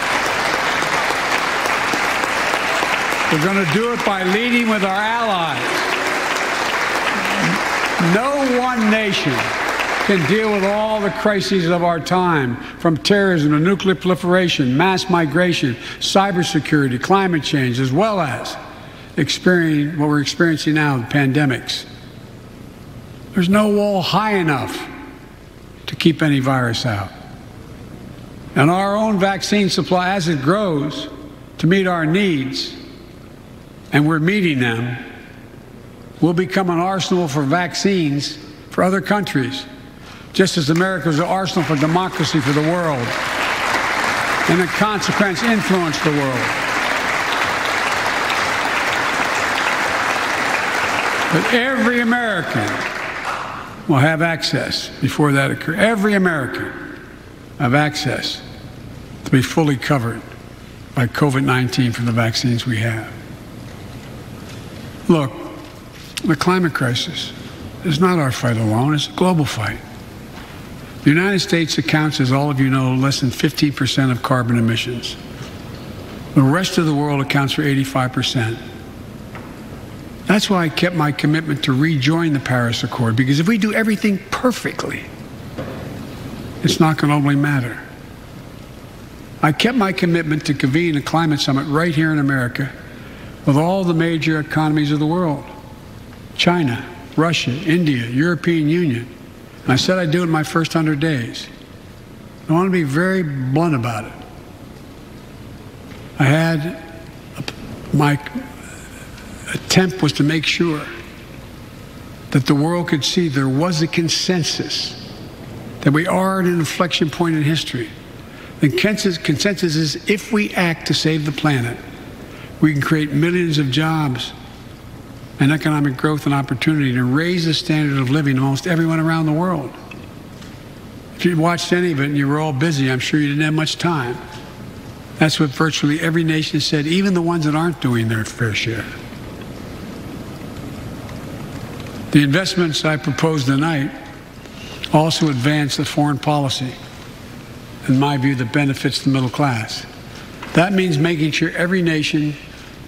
We're going to do it by leading with our allies. No one nation can deal with all the crises of our time, from terrorism to nuclear proliferation, mass migration, cybersecurity, climate change, as well as what we're experiencing now, the pandemics. There's no wall high enough to keep any virus out. And our own vaccine supply, as it grows to meet our needs, and we're meeting them, will become an arsenal for vaccines for other countries, just as America is an arsenal for democracy for the world, and in consequence influence the world. But every American will have access before that occurs. Every American will have access to be fully covered by COVID-19 from the vaccines we have. Look, the climate crisis is not our fight alone, it's a global fight. The United States accounts, as all of you know, less than 15% of carbon emissions. The rest of the world accounts for 85%. That's why I kept my commitment to rejoin the Paris Accord, because if we do everything perfectly, it's not going to only matter. I kept my commitment to convene a climate summit right here in America with all the major economies of the world: China, Russia, India, European Union. And I said I'd do it in my first 100 days. I want to be very blunt about it. My attempt was to make sure that the world could see there was a consensus, that we are at an inflection point in history. The consensus is if we act to save the planet, we can create millions of jobs and economic growth and opportunity to raise the standard of living of almost everyone around the world. If you watched any of it and you were all busy, I'm sure you didn't have much time. That's what virtually every nation said, even the ones that aren't doing their fair share. The investments I propose tonight also advance the foreign policy, in my view, that benefits the middle class. That means making sure every nation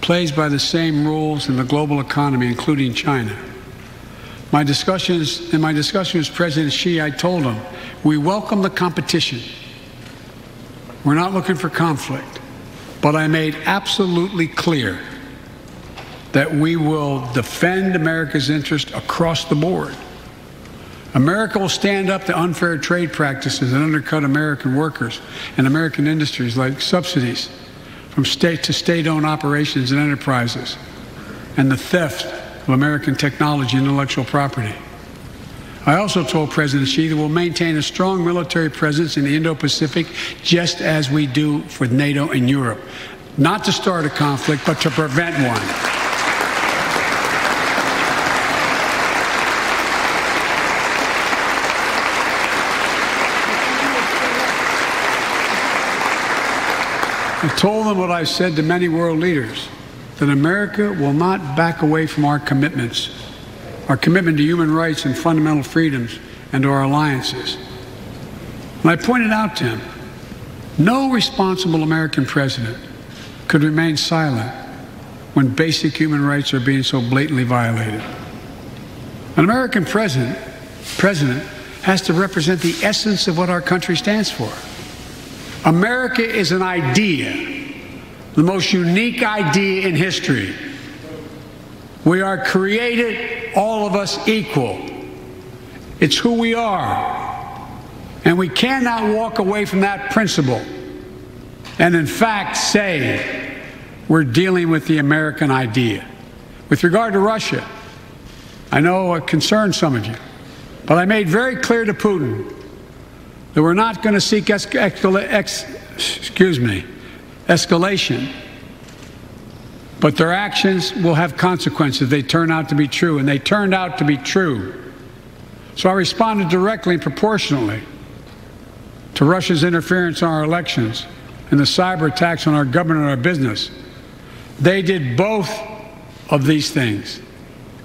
plays by the same rules in the global economy, including China. In my discussion with President Xi, I told him, we welcome the competition. We're not looking for conflict. But I made absolutely clear that we will defend America's interest across the board. America will stand up to unfair trade practices that undercut American workers and American industries, like subsidies from state to state-owned operations and enterprises, and the theft of American technology and intellectual property. I also told President Xi that we'll maintain a strong military presence in the Indo-Pacific, just as we do for NATO and Europe. Not to start a conflict, but to prevent one. I told them what I've said to many world leaders, that America will not back away from our commitments, our commitment to human rights and fundamental freedoms, and to our alliances. And I pointed out to him, no responsible American president could remain silent when basic human rights are being so blatantly violated. An American president has to represent the essence of what our country stands for. America is an idea, the most unique idea in history. We are created, all of us, equal. It's who we are. And we cannot walk away from that principle and, in fact, say we're dealing with the American idea. With regard to Russia, I know it concerns some of you, but I made very clear to Putin that we're not going to seek escalation, but their actions will have consequences. They turn out to be true, and they turned out to be true. So I responded directly and proportionally to Russia's interference in our elections and the cyber attacks on our government and our business. They did both of these things,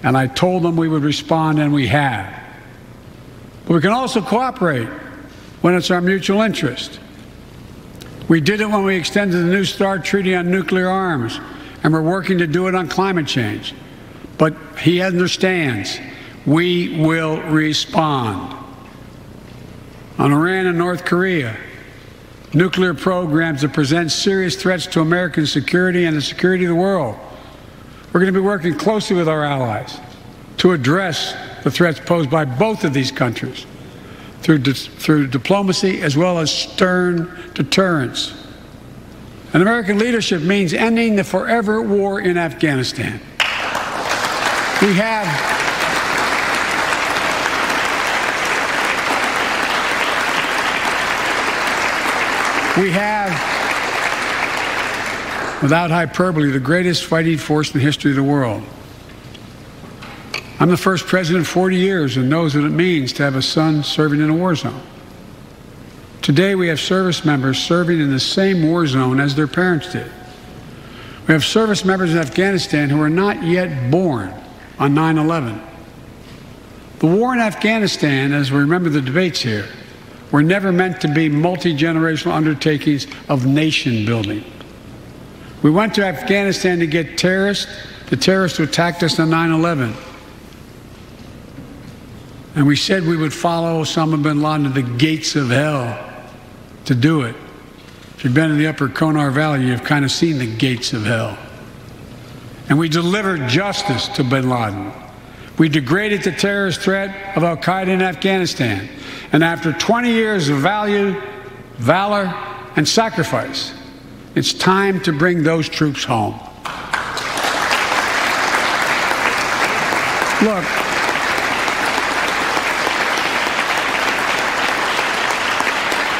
and I told them we would respond, and we have. But we can also cooperate when it's our mutual interest. We did it when we extended the New START Treaty on nuclear arms, and we're working to do it on climate change. But he understands we will respond. On Iran and North Korea, nuclear programs that present serious threats to American security and the security of the world. We're going to be working closely with our allies to address the threats posed by both of these countries through diplomacy as well as stern deterrence. And American leadership means ending the forever war in Afghanistan. We have without hyperbole, the greatest fighting force in the history of the world. I'm the first president in 40 years who knows what it means to have a son serving in a war zone. Today we have service members serving in the same war zone as their parents did. We have service members in Afghanistan who are not yet born on 9/11. The war in Afghanistan, as we remember the debates here, were never meant to be multi-generational undertakings of nation building. We went to Afghanistan to get the terrorists who attacked us on 9/11. And we said we would follow Osama bin Laden to the gates of hell to do it. If you've been in the upper Konar Valley, you've kind of seen the gates of hell. And we delivered justice to bin Laden. We degraded the terrorist threat of al-Qaeda in Afghanistan. And after 20 years of valor, and sacrifice, it's time to bring those troops home. Look,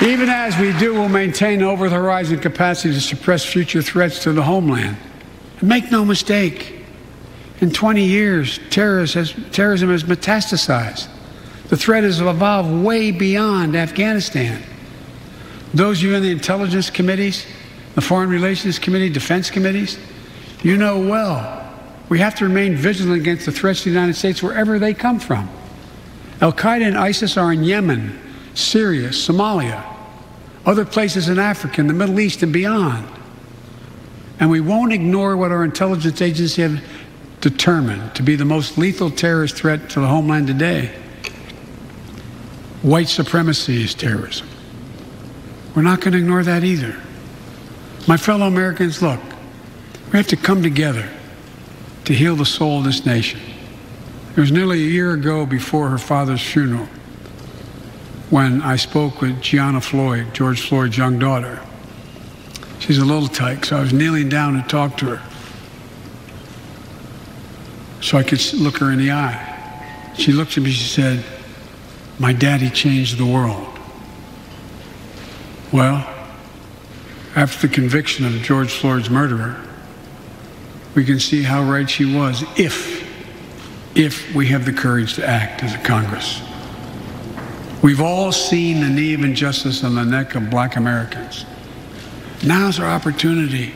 even as we do, we'll maintain over-the-horizon capacity to suppress future threats to the homeland. And make no mistake, in 20 years, terrorism has metastasized. The threat has evolved way beyond Afghanistan. Those of you in the intelligence committees, the foreign relations committee, defense committees, you know well, we have to remain vigilant against the threats to the United States wherever they come from. Al-Qaeda and ISIS are in Yemen, Syria, Somalia, other places in Africa, in the Middle East, and beyond. And we won't ignore what our intelligence agencies have determined to be the most lethal terrorist threat to the homeland today. White supremacy is terrorism. We're not going to ignore that either. My fellow Americans, look, we have to come together to heal the soul of this nation. It was nearly a year ago before her father's funeral when I spoke with Gianna Floyd, George Floyd's young daughter. She's a little tyke, so I was kneeling down to talk to her so I could look her in the eye. She looked at me, she said, "My daddy changed the world." Well, after the conviction of George Floyd's murderer, we can see how right she was if we have the courage to act as a Congress. We've all seen the knee of injustice on the neck of black Americans. Now's our opportunity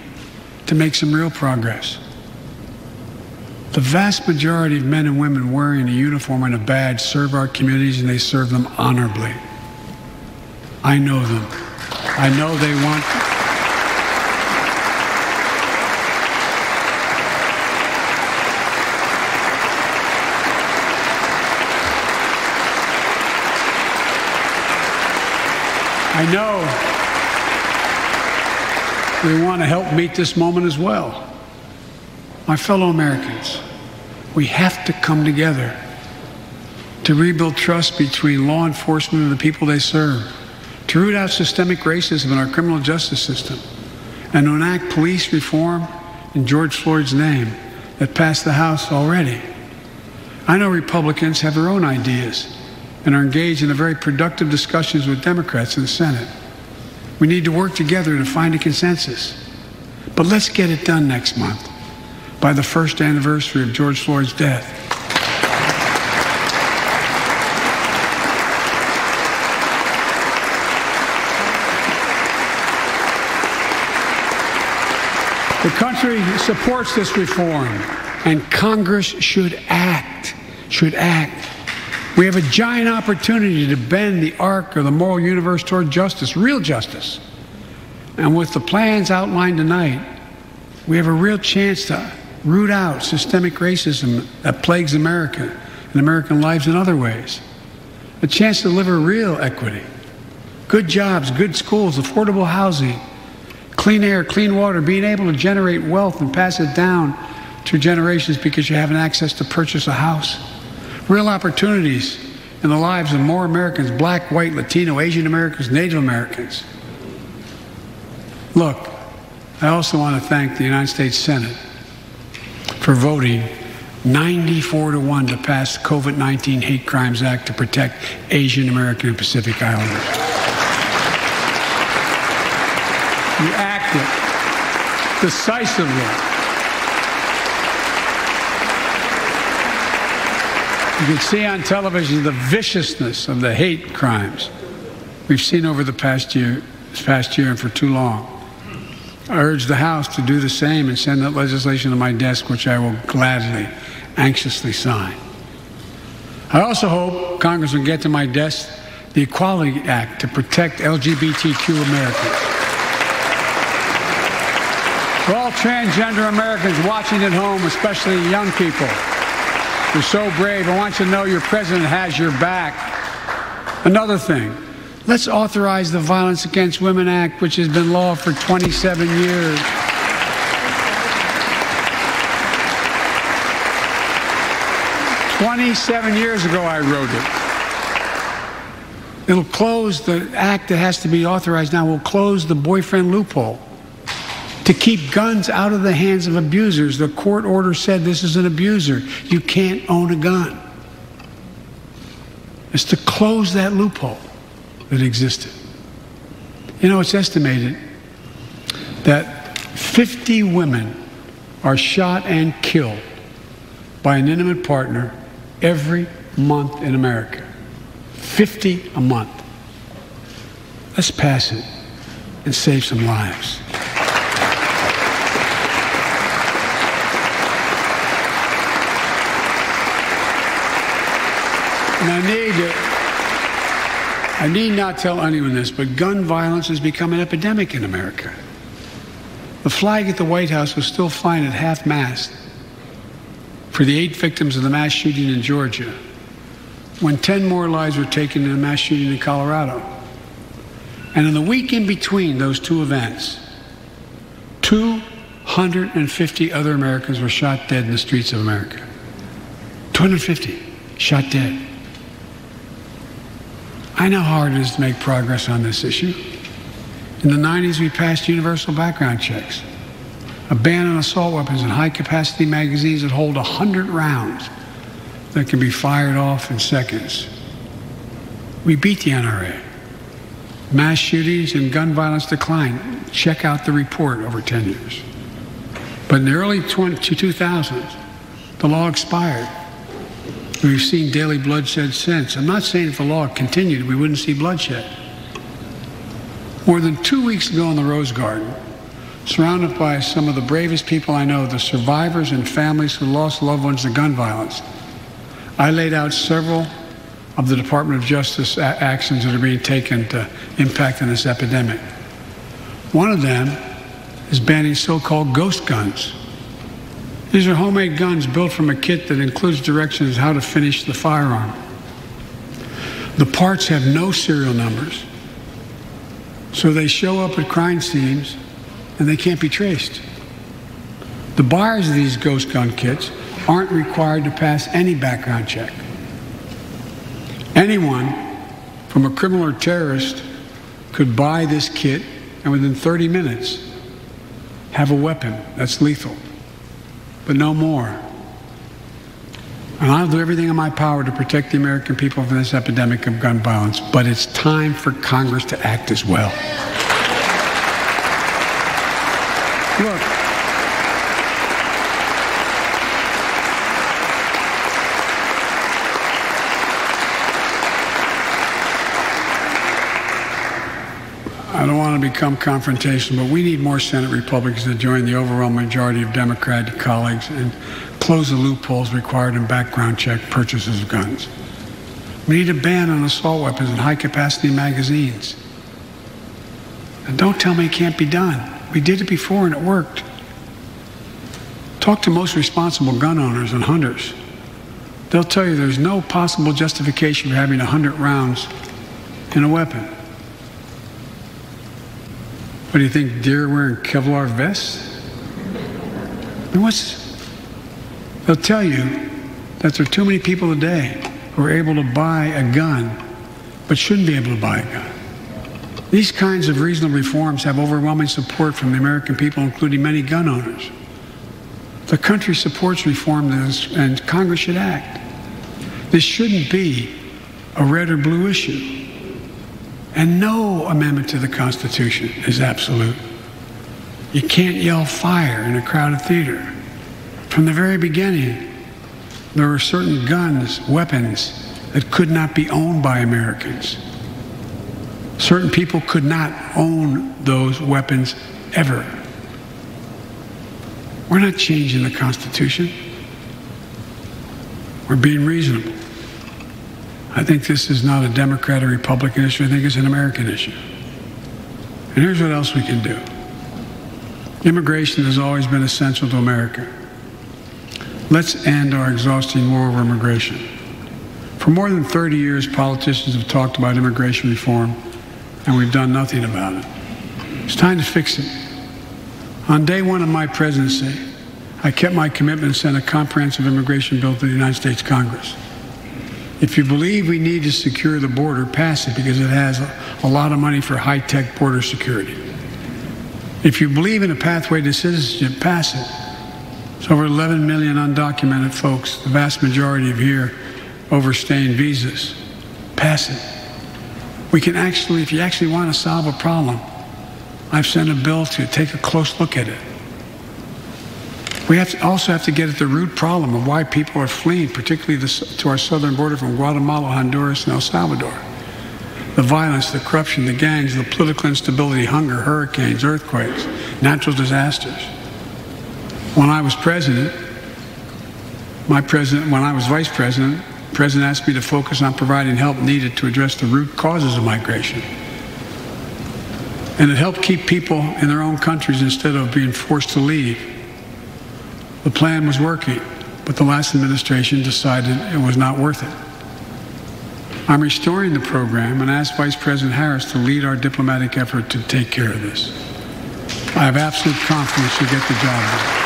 to make some real progress. The vast majority of men and women wearing a uniform and a badge serve our communities, and they serve them honorably. I know them. I know they want... I know they want to help meet this moment as well. My fellow Americans, we have to come together to rebuild trust between law enforcement and the people they serve, to root out systemic racism in our criminal justice system, and to enact police reform in George Floyd's name that passed the House already. I know Republicans have their own ideas and are engaged in very productive discussions with Democrats in the Senate. We need to work together to find a consensus. But let's get it done next month, by the first anniversary of George Floyd's death. The country supports this reform, and Congress should act. We have a giant opportunity to bend the arc of the moral universe toward justice, real justice. And with the plans outlined tonight, we have a real chance to root out systemic racism that plagues America and American lives in other ways. A chance to deliver real equity, good jobs, good schools, affordable housing, clean air, clean water, being able to generate wealth and pass it down through generations because you have access to purchase a house. Real opportunities in the lives of more Americans, black, white, Latino, Asian Americans, Native Americans. Look, I also want to thank the United States Senate for voting 94-1 to pass the COVID-19 Hate Crimes Act to protect Asian American and Pacific Islanders. You acted decisively. You can see on television the viciousness of the hate crimes we've seen over this past year and for too long. I urge the House to do the same and send that legislation to my desk, which I will gladly, anxiously sign. I also hope Congress will get to my desk the Equality Act to protect LGBTQ Americans. For all transgender Americans watching at home, especially young people, you're so brave. I want you to know your president has your back. Another thing, let's authorize the Violence Against Women Act, which has been law for 27 years. "27 years ago I wrote it. It'll close the act that has to be authorized now, will close the boyfriend loophole to keep guns out of the hands of abusers. The court order said this is an abuser. You can't own a gun. It's to close that loophole that existed. You know, it's estimated that 50 women are shot and killed by an intimate partner every month in America. 50 a month. Let's pass it and save some lives. And I need not tell anyone this, but gun violence has become an epidemic in America. The flag at the White House was still flying at half-mast for the 8 victims of the mass shooting in Georgia, when 10 more lives were taken in a mass shooting in Colorado. And in the week in between those two events, 250 other Americans were shot dead in the streets of America. 250 shot dead. I know how hard it is to make progress on this issue. In the 90s, we passed universal background checks, a ban on assault weapons and high-capacity magazines that hold 100 rounds that can be fired off in seconds. We beat the NRA. Mass shootings and gun violence declined. Check out the report over 10 years. But in the early 2000s, the law expired. We've seen daily bloodshed since. I'm not saying if the law continued, we wouldn't see bloodshed. More than 2 weeks ago in the Rose Garden, surrounded by some of the bravest people I know, the survivors and families who lost loved ones to gun violence, I laid out several of the Department of Justice actions that are being taken to impact on this epidemic. One of them is banning so-called ghost guns. These are homemade guns built from a kit that includes directions how to finish the firearm. The parts have no serial numbers, so they show up at crime scenes and they can't be traced. The buyers of these ghost gun kits aren't required to pass any background check. Anyone, from a criminal or terrorist, could buy this kit and within 30 minutes have a weapon that's lethal, but no more. And I'll do everything in my power to protect the American people from this epidemic of gun violence, but it's time for Congress to act as well. Look, I don't want to become confrontational, but we need more Senate Republicans to join the overwhelming majority of Democratic colleagues and close the loopholes required in background check purchases of guns. We need a ban on assault weapons and high-capacity magazines. And don't tell me it can't be done. We did it before and it worked. Talk to most responsible gun owners and hunters. They'll tell you there's no possible justification for having 100 rounds in a weapon. What do you think, deer wearing Kevlar vests? I mean, they'll tell you that there are too many people today who are able to buy a gun but shouldn't be able to buy a gun. These kinds of reasonable reforms have overwhelming support from the American people, including many gun owners. The country supports reform and Congress should act. This shouldn't be a red or blue issue. And no amendment to the Constitution is absolute. You can't yell fire in a crowded theater. From the very beginning, there were certain guns, weapons, that could not be owned by Americans. Certain people could not own those weapons ever. We're not changing the Constitution. We're being reasonable. I think this is not a Democrat or Republican issue. I think it's an American issue. And here's what else we can do. Immigration has always been essential to America. Let's end our exhausting war over immigration. For more than 30 years, politicians have talked about immigration reform, and we've done nothing about it. It's time to fix it. On day one of my presidency, I kept my commitment and sent a comprehensive immigration bill to the United States Congress. If you believe we need to secure the border, pass it, because it has a lot of money for high-tech border security. If you believe in a pathway to citizenship, pass it. It's over 11 million undocumented folks, the vast majority of here overstaying visas. Pass it. We can actually, if you actually want to solve a problem, I've sent a bill to take a close look at it. We also have to get at the root problem of why people are fleeing, particularly to our southern border from Guatemala, Honduras, and El Salvador. The violence, the corruption, the gangs, the political instability, hunger, hurricanes, earthquakes, natural disasters. When I was president, when I was vice president, the president asked me to focus on providing help needed to address the root causes of migration. And it helped keep people in their own countries instead of being forced to leave. The plan was working, but the last administration decided it was not worth it. I'm restoring the program and asked Vice President Harris to lead our diplomatic effort to take care of this. I have absolute confidence she'll get the job done.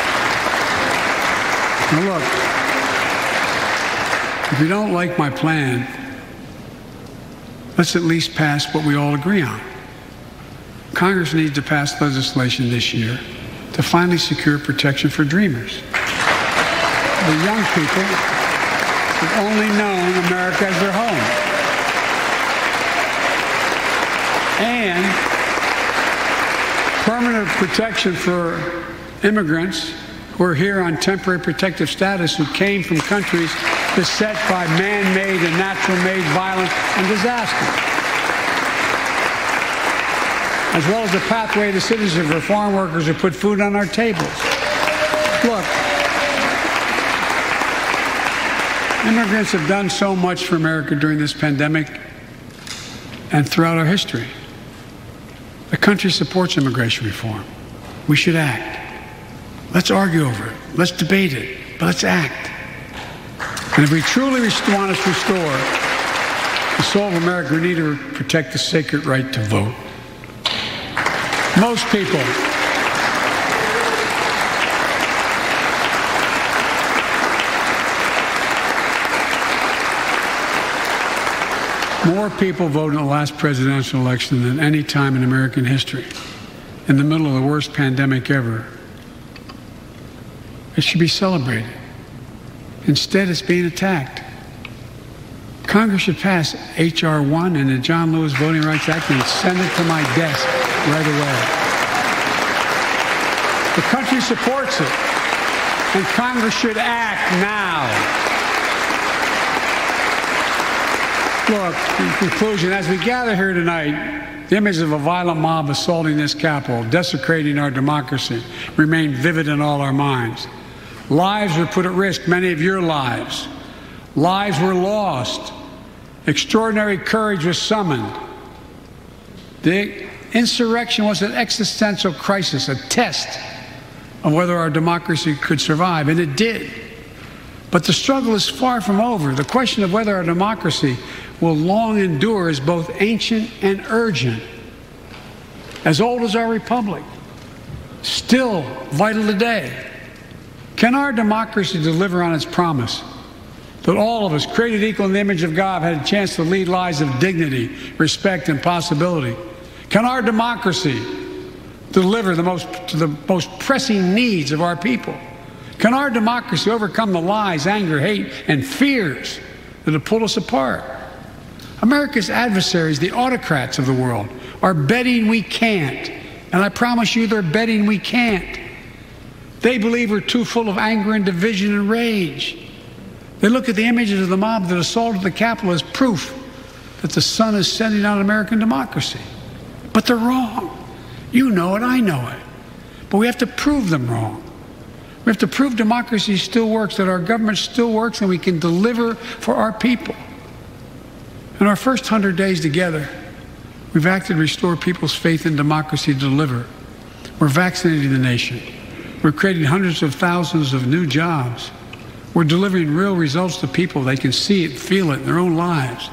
Now look, if you don't like my plan, let's at least pass what we all agree on. Congress needs to pass legislation this year to finally secure protection for dreamers. The young people have only known America as their home. And permanent protection for immigrants who are here on temporary protective status who came from countries beset by man-made and natural-made violence and disaster, as well as the pathway to citizenship for foreign workers who put food on our tables. Look, immigrants have done so much for America during this pandemic and throughout our history. The country supports immigration reform. We should act. Let's argue over it. Let's debate it. But let's act. And if we truly want to restore the soul of America, we need to protect the sacred right to vote. Most people more people voted in the last presidential election than any time in American history, in the middle of the worst pandemic ever. It should be celebrated. Instead, it's being attacked. Congress should pass H.R. 1 and the John Lewis Voting Rights Act and send it to my desk right away. The country supports it, and Congress should act now. Look, in conclusion, as we gather here tonight, the image of a violent mob assaulting this Capitol, desecrating our democracy, remain vivid in all our minds. Lives were put at risk, many of your lives. Lives were lost. Extraordinary courage was summoned. The insurrection was an existential crisis, a test of whether our democracy could survive, and it did. But the struggle is far from over. The question of whether our democracy will long endure is both ancient and urgent. As old as our republic, still vital today. Can our democracy deliver on its promise that all of us, created equal in the image of God, had a chance to lead lives of dignity, respect, and possibility? Can our democracy deliver to the most pressing needs of our people? Can our democracy overcome the lies, anger, hate, and fears that have pulled us apart? America's adversaries, the autocrats of the world, are betting we can't. And I promise you, they're betting we can't. They believe we're too full of anger and division and rage. They look at the images of the mob that assaulted the Capitol as proof that the sun is setting on American democracy. But they're wrong. You know it, I know it. But we have to prove them wrong. We have to prove democracy still works, that our government still works, and we can deliver for our people. In our first 100 days together, we've acted to restore people's faith in democracy to deliver. We're vaccinating the nation. We're creating hundreds of thousands of new jobs. We're delivering real results to people. They can see it, feel it in their own lives.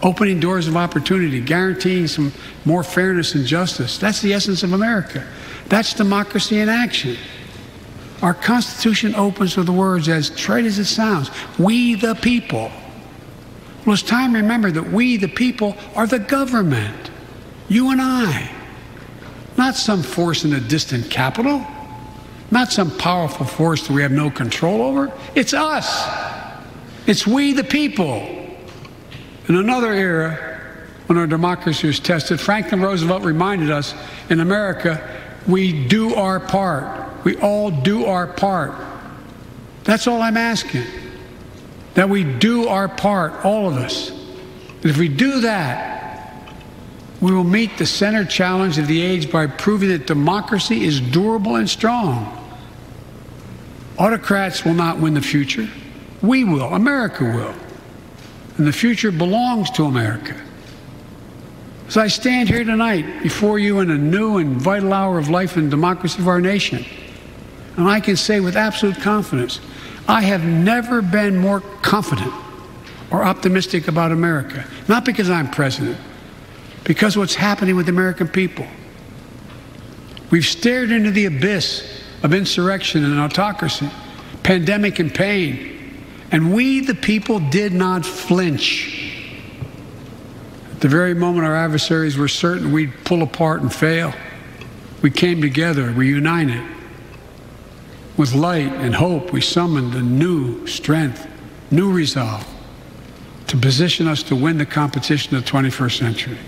Opening doors of opportunity, guaranteeing some more fairness and justice. That's the essence of America. That's democracy in action. Our Constitution opens with the words, as trite as it sounds, we the people. Well, it's time to remember that we the people are the government. You and I. Not some force in a distant capital. Not some powerful force that we have no control over. It's us. It's we the people. In another era, when our democracy was tested, Franklin Roosevelt reminded us, in America, we do our part. We all do our part. That's all I'm asking. That we do our part, all of us. And if we do that, we will meet the center challenge of the age by proving that democracy is durable and strong. Autocrats will not win the future. We will. America will. And the future belongs to America. As I stand here tonight before you in a new and vital hour of life and democracy of our nation, and I can say with absolute confidence, I have never been more confident or optimistic about America. Not because I'm president, because what's happening with the American people. We've stared into the abyss of insurrection and autocracy, pandemic and pain, and we, the people, did not flinch. At the very moment our adversaries were certain we'd pull apart and fail, we came together, we united. With light and hope, we summoned a new strength, new resolve to position us to win the competition of the 21st century.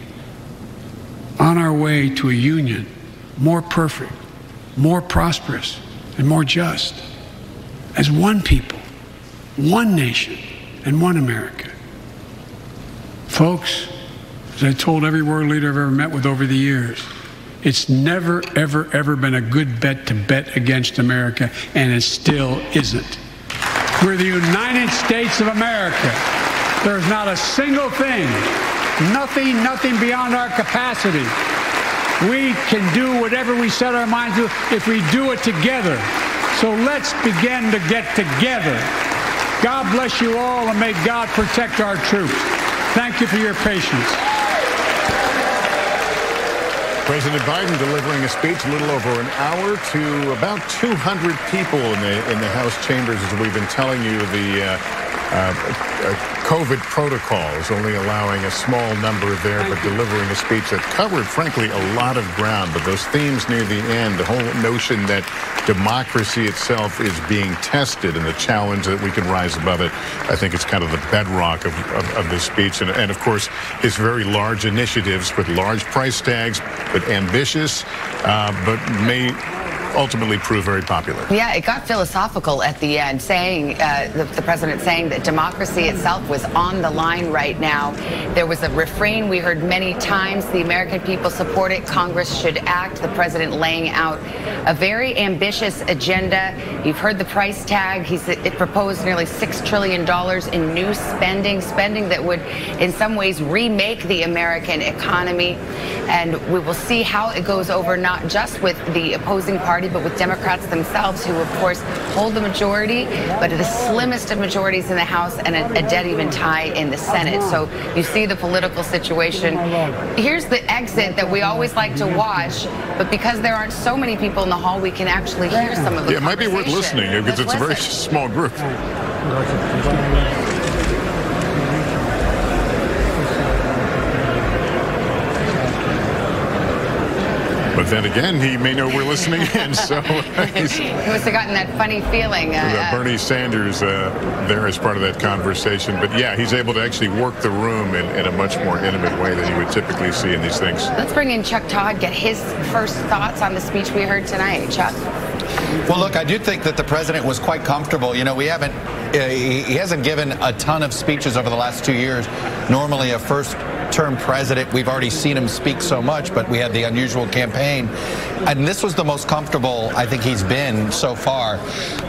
On our way to a union more perfect, more prosperous, and more just, as one people, one nation, and one America. Folks, as I told every world leader I've ever met with over the years, it's never, ever, ever been a good bet to bet against America, and it still isn't. We're the United States of America. There's not a single thing, nothing beyond our capacity. We can do whatever we set our minds to if we do it together. So let's begin to get together. God bless you all, and may God protect our troops. Thank you for your patience. President Biden delivering a speech a little over an hour to about 200 people in the House chambers. As we've been telling you, the COVID protocols only allowing a small number there, but delivering a speech that covered, frankly, a lot of ground. But those themes near the end, the whole notion that democracy itself is being tested and the challenge that we can rise above it, I think it's kind of the bedrock of this speech. And of course, his very large initiatives with large price tags, but ambitious, but may ultimately prove very popular. Yeah, it got philosophical at the end, saying the president saying that democracy itself was on the line right now. There was a refrain we heard many times: the American people support it, Congress should act. The president laying out a very ambitious agenda. You've heard the price tag. It proposed nearly $6 trillion in new spending that would in some ways remake the American economy. And we will see how it goes over, not just with the opposing party, but with Democrats themselves, who of course hold the majority, but the slimmest of majorities in the House and a dead even tie in the Senate. So you see the political situation. Here's the exit that we always like to watch, but because there aren't so many people in the hall, we can actually hear some of the it might be worth listening, because it's a very small group. But then again, he may know we're listening in, so he must have gotten that funny feeling. Bernie Sanders there as part of that conversation. But yeah, he's able to actually work the room in a much more intimate way than you would typically see in these things. Let's bring in Chuck Todd, get his first thoughts on the speech we heard tonight. Chuck? Well, look, I do think that the president was quite comfortable. You know, he hasn't given a ton of speeches over the last 2 years. Normally a first-term president, we've already seen him speak so much, but we had the unusual campaign. And this was the most comfortable I think he's been so far.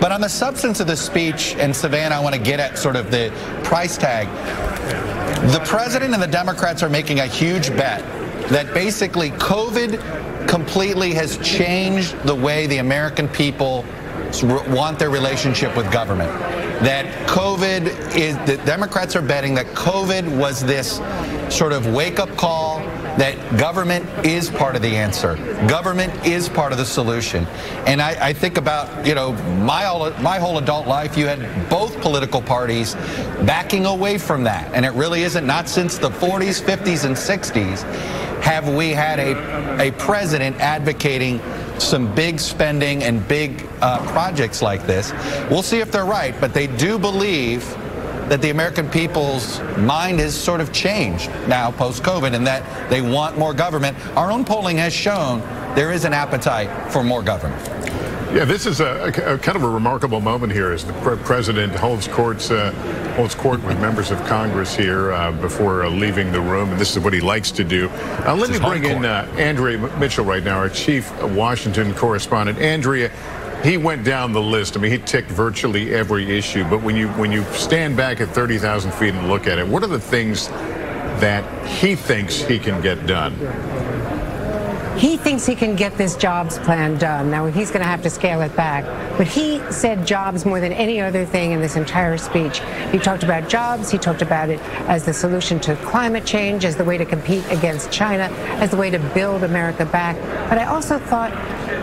But on the substance of the speech, and Savannah, I want to get at sort of the price tag. The president and the Democrats are making a huge bet that basically COVID completely has changed the way the American people want their relationship with government. That COVID is, the Democrats are betting that COVID was this sort of wake-up call that government is part of the answer. Government is part of the solution. And I think about, you know, my whole adult life, you had both political parties backing away from that. And it really isn't, not since the 40s, 50s, and 60s have we had a president advocating some big spending and big projects like this. We'll see if they're right, but they do believe that the American people's mind has sort of changed now post-COVID, and that they want more government. Our own polling has shown there is an appetite for more government. Yeah, this is a kind of a remarkable moment here as the president holds court with members of Congress here before leaving the room, and this is what he likes to do. Let me bring in Andrea Mitchell right now, our chief Washington correspondent. Andrea, he went down the list. I mean, he ticked virtually every issue, but when you stand back at 30,000 feet and look at it, what are the things that he thinks he can get done? He thinks he can get this jobs plan done. Now, he's going to have to scale it back. But he said jobs more than any other thing in this entire speech. He talked about jobs. He talked about it as the solution to climate change, as the way to compete against China, as the way to build America back. But I also thought,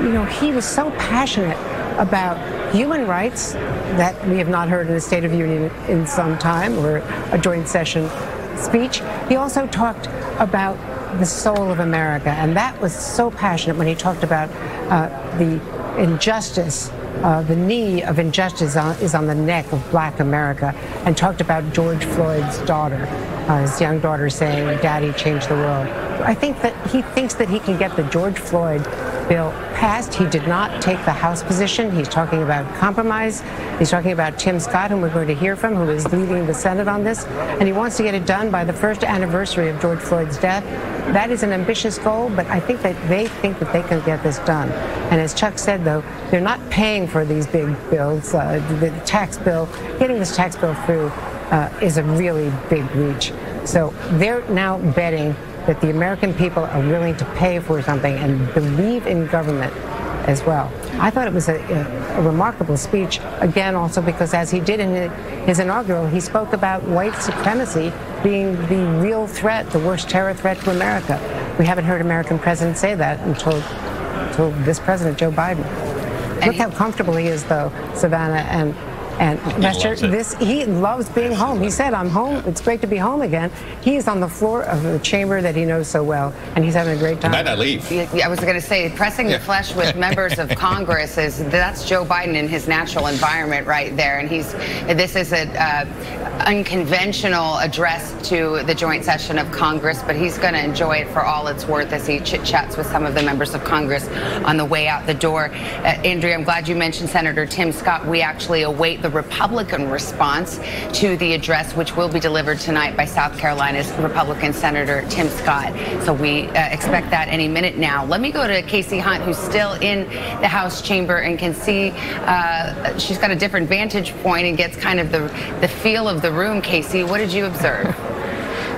you know, he was so passionate about human rights that we have not heard in the State of the Union in some time, or a joint session speech. He also talked about the soul of America, and that was so passionate when he talked about the injustice, the knee of injustice is on the neck of Black America, and talked about George Floyd's daughter, his young daughter, saying, "Daddy changed the world." I think that he thinks that he can get the George Floyd bill passed. He did not take the House position. He's talking about compromise. He's talking about Tim Scott, whom we're going to hear from, who is leading the Senate on this, and he wants to get it done by the first anniversary of George Floyd's death. That is an ambitious goal, but I think that they think that they can get this done. And as Chuck said, though, they're not paying for these big bills. The tax bill, getting this tax bill through is a really big reach. So they're now betting that the American people are willing to pay for something and believe in government as well. I thought it was a remarkable speech, again, also because as he did in his inaugural, he spoke about white supremacy being the real threat, the worst terror threat to America. We haven't heard American presidents say that until this president, Joe Biden. Look how comfortable he is, though, Savannah and Lester. He loves being home. He said, "I'm home. It's great to be home again." He is on the floor of the chamber that he knows so well, and he's having a great time. He might not leave. I was going to say, pressing the flesh with members of Congress that's Joe Biden in his natural environment right there, and this is an unconventional address to the joint session of Congress, but he's going to enjoy it for all it's worth as he chit-chats with some of the members of Congress on the way out the door. Andrea, I'm glad you mentioned Senator Tim Scott. We actually await the Republican response to the address, which will be delivered tonight by South Carolina's Republican Senator Tim Scott. So we expect that any minute now. Let me go to Casey Hunt, who's still in the House chamber and can see she's got a different vantage point and gets kind of the feel of the room. Casey, what did you observe?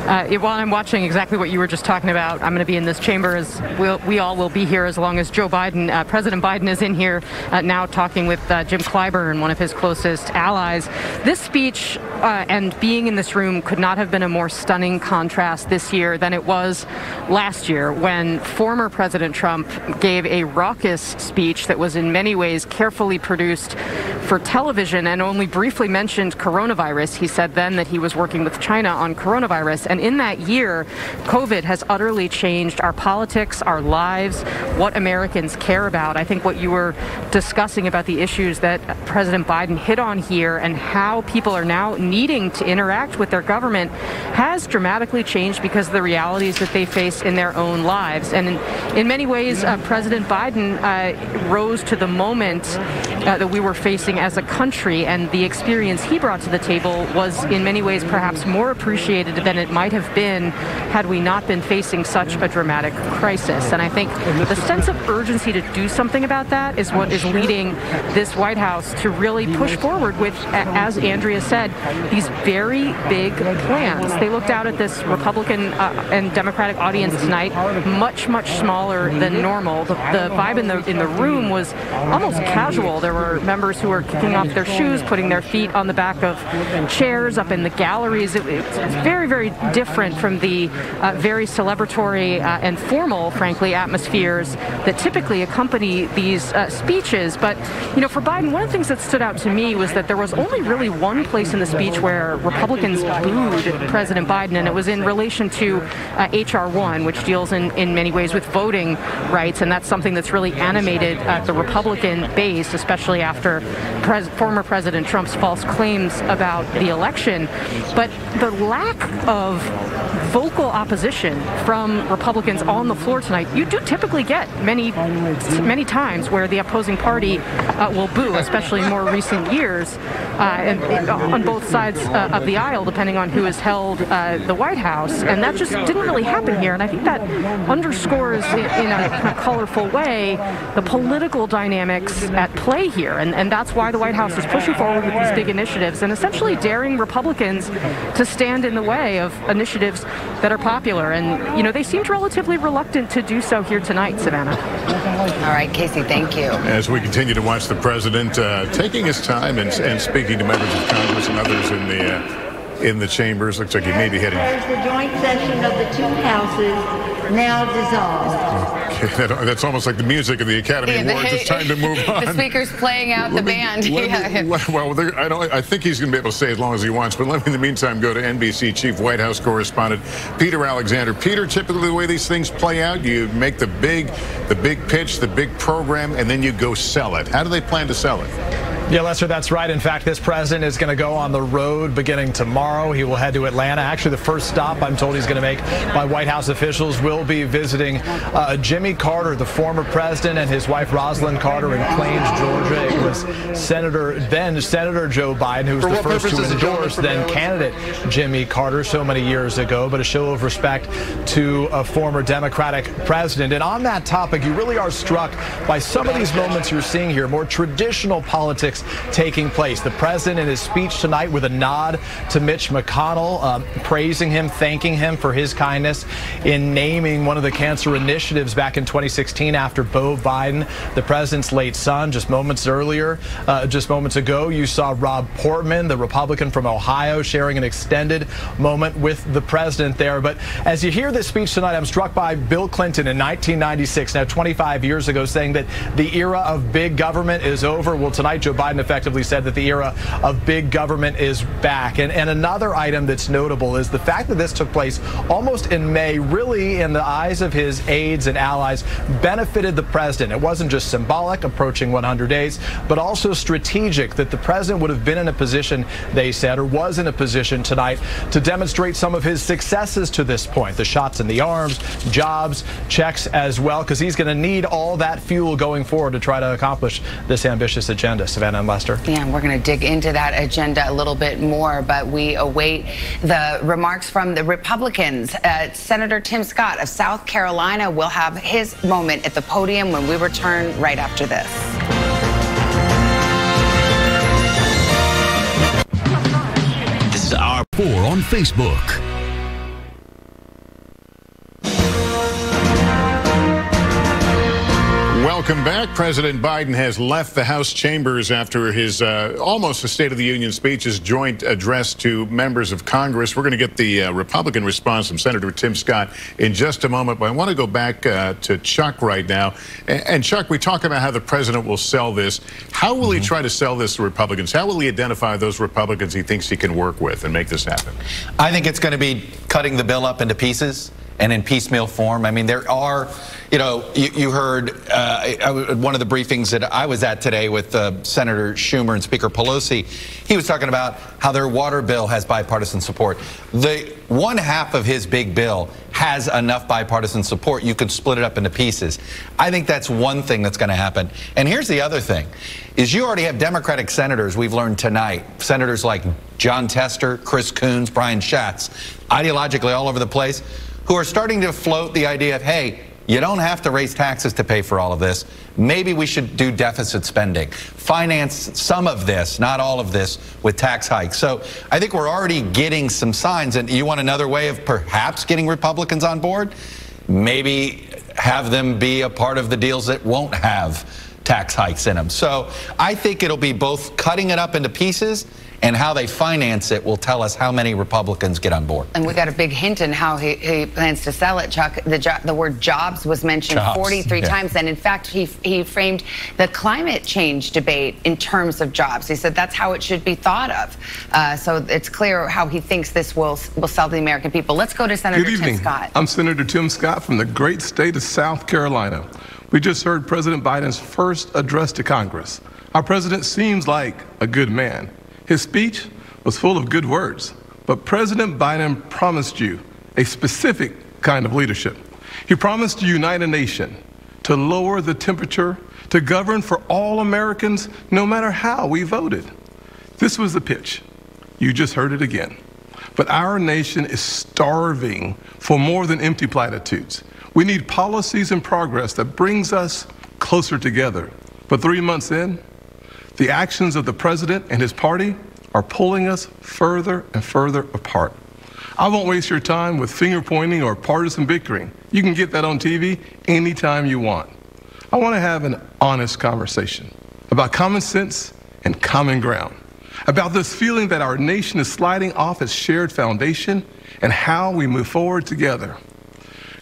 While I'm watching exactly what you were just talking about, I'm going to be in this chamber, as we all will be here as long as Joe Biden, President Biden is in here now talking with Jim Clyburn, one of his closest allies. This speech and being in this room could not have been a more stunning contrast this year than it was last year, when former President Trump gave a raucous speech that was in many ways carefully produced for television and only briefly mentioned coronavirus. He said then that he was working with China on coronavirus. And in that year, COVID has utterly changed our politics, our lives, what Americans care about. I think what you were discussing about the issues that President Biden hit on here and how people are now needing to interact with their government has dramatically changed because of the realities that they face in their own lives. And in many ways, President Biden rose to the moment that we were facing as a country, and the experience he brought to the table was in many ways perhaps more appreciated than it might have been had we not been facing such a dramatic crisis. And I think the sense of urgency to do something about that is what is leading this White House to really push forward with, as Andrea said, these very big plans. They looked out at this Republican and Democratic audience tonight, much, much smaller than normal. The vibe in the room was almost casual. There were members who were kicking off their shoes, putting their feet on the back of chairs up in the galleries. It's very, very different from the very celebratory and formal, frankly, atmospheres that typically accompany these speeches. But, you know, for Biden, one of the things that stood out to me was that there was only really one place in the speech where Republicans booed President Biden, and it was in relation to H.R. 1, which deals in many ways with voting rights, and that's something that's really animated the Republican base, especially after former President Trump's false claims about the election. But the lack of vocal opposition from Republicans on the floor tonight, you do typically get many times where the opposing party will boo, especially in more recent years, and on both sides of the aisle, depending on who has held the White House. And that just didn't really happen here. And I think that underscores in a kind of colorful way the political dynamics at play here. And that's why the White House is pushing forward with these big initiatives and essentially daring Republicans to stand in the way of initiatives that are popular. And, you know, they seemed relatively reluctant to do so here tonight, Savannah. All right, Casey, thank you. As we continue to watch the president taking his time and speaking to members of Congress and others in the chambers, looks like he may be heading. There's the joint session of the two houses now dissolved. Okay, that's almost like the music of the Academy Awards. It's time to move on. The speaker's playing out the band. I think he's going to be able to stay as long as he wants, but let me, in the meantime, go to NBC Chief White House Correspondent Peter Alexander. Peter, typically the way these things play out, you make the big pitch, the big program, and then you go sell it. How do they plan to sell it? Yeah, Lester, that's right. In fact, this president is going to go on the road beginning tomorrow. He will head to Atlanta. Actually, the first stop I'm told he's going to make by White House officials will be visiting Jimmy Carter, the former president, and his wife Rosalind Carter in Plains, Georgia. It was then Senator Joe Biden who was the first to endorse then candidate Jimmy Carter so many years ago, but a show of respect to a former Democratic president. And on that topic, you really are struck by some of these moments you're seeing here, more traditional politics taking place. The president in his speech tonight with a nod to Mitch McConnell, praising him, thanking him for his kindness in naming one of the cancer initiatives back in 2016 after Beau Biden, the president's late son. Just moments ago, you saw Rob Portman, the Republican from Ohio, sharing an extended moment with the president there. But as you hear this speech tonight, I'm struck by Bill Clinton in 1996, now 25 years ago, saying that the era of big government is over. Well, tonight, Joe Biden effectively said that the era of big government is back. And another item that's notable is the fact that this took place almost in May, really in the eyes of his aides and allies, benefited the president. It wasn't just symbolic, approaching 100 days, but also strategic, that the president would have been in a position, they said, or was in a position tonight to demonstrate some of his successes to this point. The shots in the arms, jobs, checks as well, because he's going to need all that fuel going forward to try to accomplish this ambitious agenda. Savannah and Lester. Yeah, we're going to dig into that agenda a little bit more, but we await the remarks from the Republicans. Senator Tim Scott of South Carolina will have his moment at the podium when we return right after this. This is R4 on Facebook. Welcome back. President Biden has left the House chambers after his almost a State of the Union speech, his joint address to members of Congress. We're going to get the Republican response from Senator Tim Scott in just a moment, but I want to go back to Chuck right now. And Chuck, we talk about how the president will sell this. How will he try to sell this to Republicans? How will he identify those Republicans he thinks he can work with and make this happen? I think it's going to be cutting the bill up into pieces and in piecemeal form. I mean, there are, you know, you heard one of the briefings that I was at today with Senator Schumer and Speaker Pelosi. He was talking about how their water bill has bipartisan support. The one half of his big bill has enough bipartisan support. You could split it up into pieces. I think that's one thing that's going to happen. And here's the other thing, is you already have Democratic senators, we've learned tonight, senators like John Tester, Chris Coons, Brian Schatz, ideologically all over the place, who are starting to float the idea of, hey, you don't have to raise taxes to pay for all of this. Maybe we should do deficit spending, finance some of this, not all of this, with tax hikes. So I think we're already getting some signs. And you want another way of perhaps getting Republicans on board? Maybe have them be a part of the deals that won't have tax hikes in them. So I think it'll be both cutting it up into pieces, and how they finance it will tell us how many Republicans get on board. And we got a big hint in how he plans to sell it, Chuck. The word jobs was mentioned 43 times. And in fact, he framed the climate change debate in terms of jobs. He said that's how it should be thought of. So it's clear how he thinks this will sell the American people. Let's go to Senator Tim Scott. I'm Senator Tim Scott from the great state of South Carolina. We just heard President Biden's first address to Congress. Our president seems like a good man. His speech was full of good words, but President Biden promised you a specific kind of leadership. He promised to unite a nation, to lower the temperature, to govern for all Americans, no matter how we voted. This was the pitch. You just heard it again. But our nation is starving for more than empty platitudes. We need policies and progress that brings us closer together. But 3 months in, the actions of the president and his party are pulling us further and further apart. I won't waste your time with finger pointing or partisan bickering. You can get that on TV anytime you want. I want to have an honest conversation about common sense and common ground, about this feeling that our nation is sliding off its shared foundation and how we move forward together.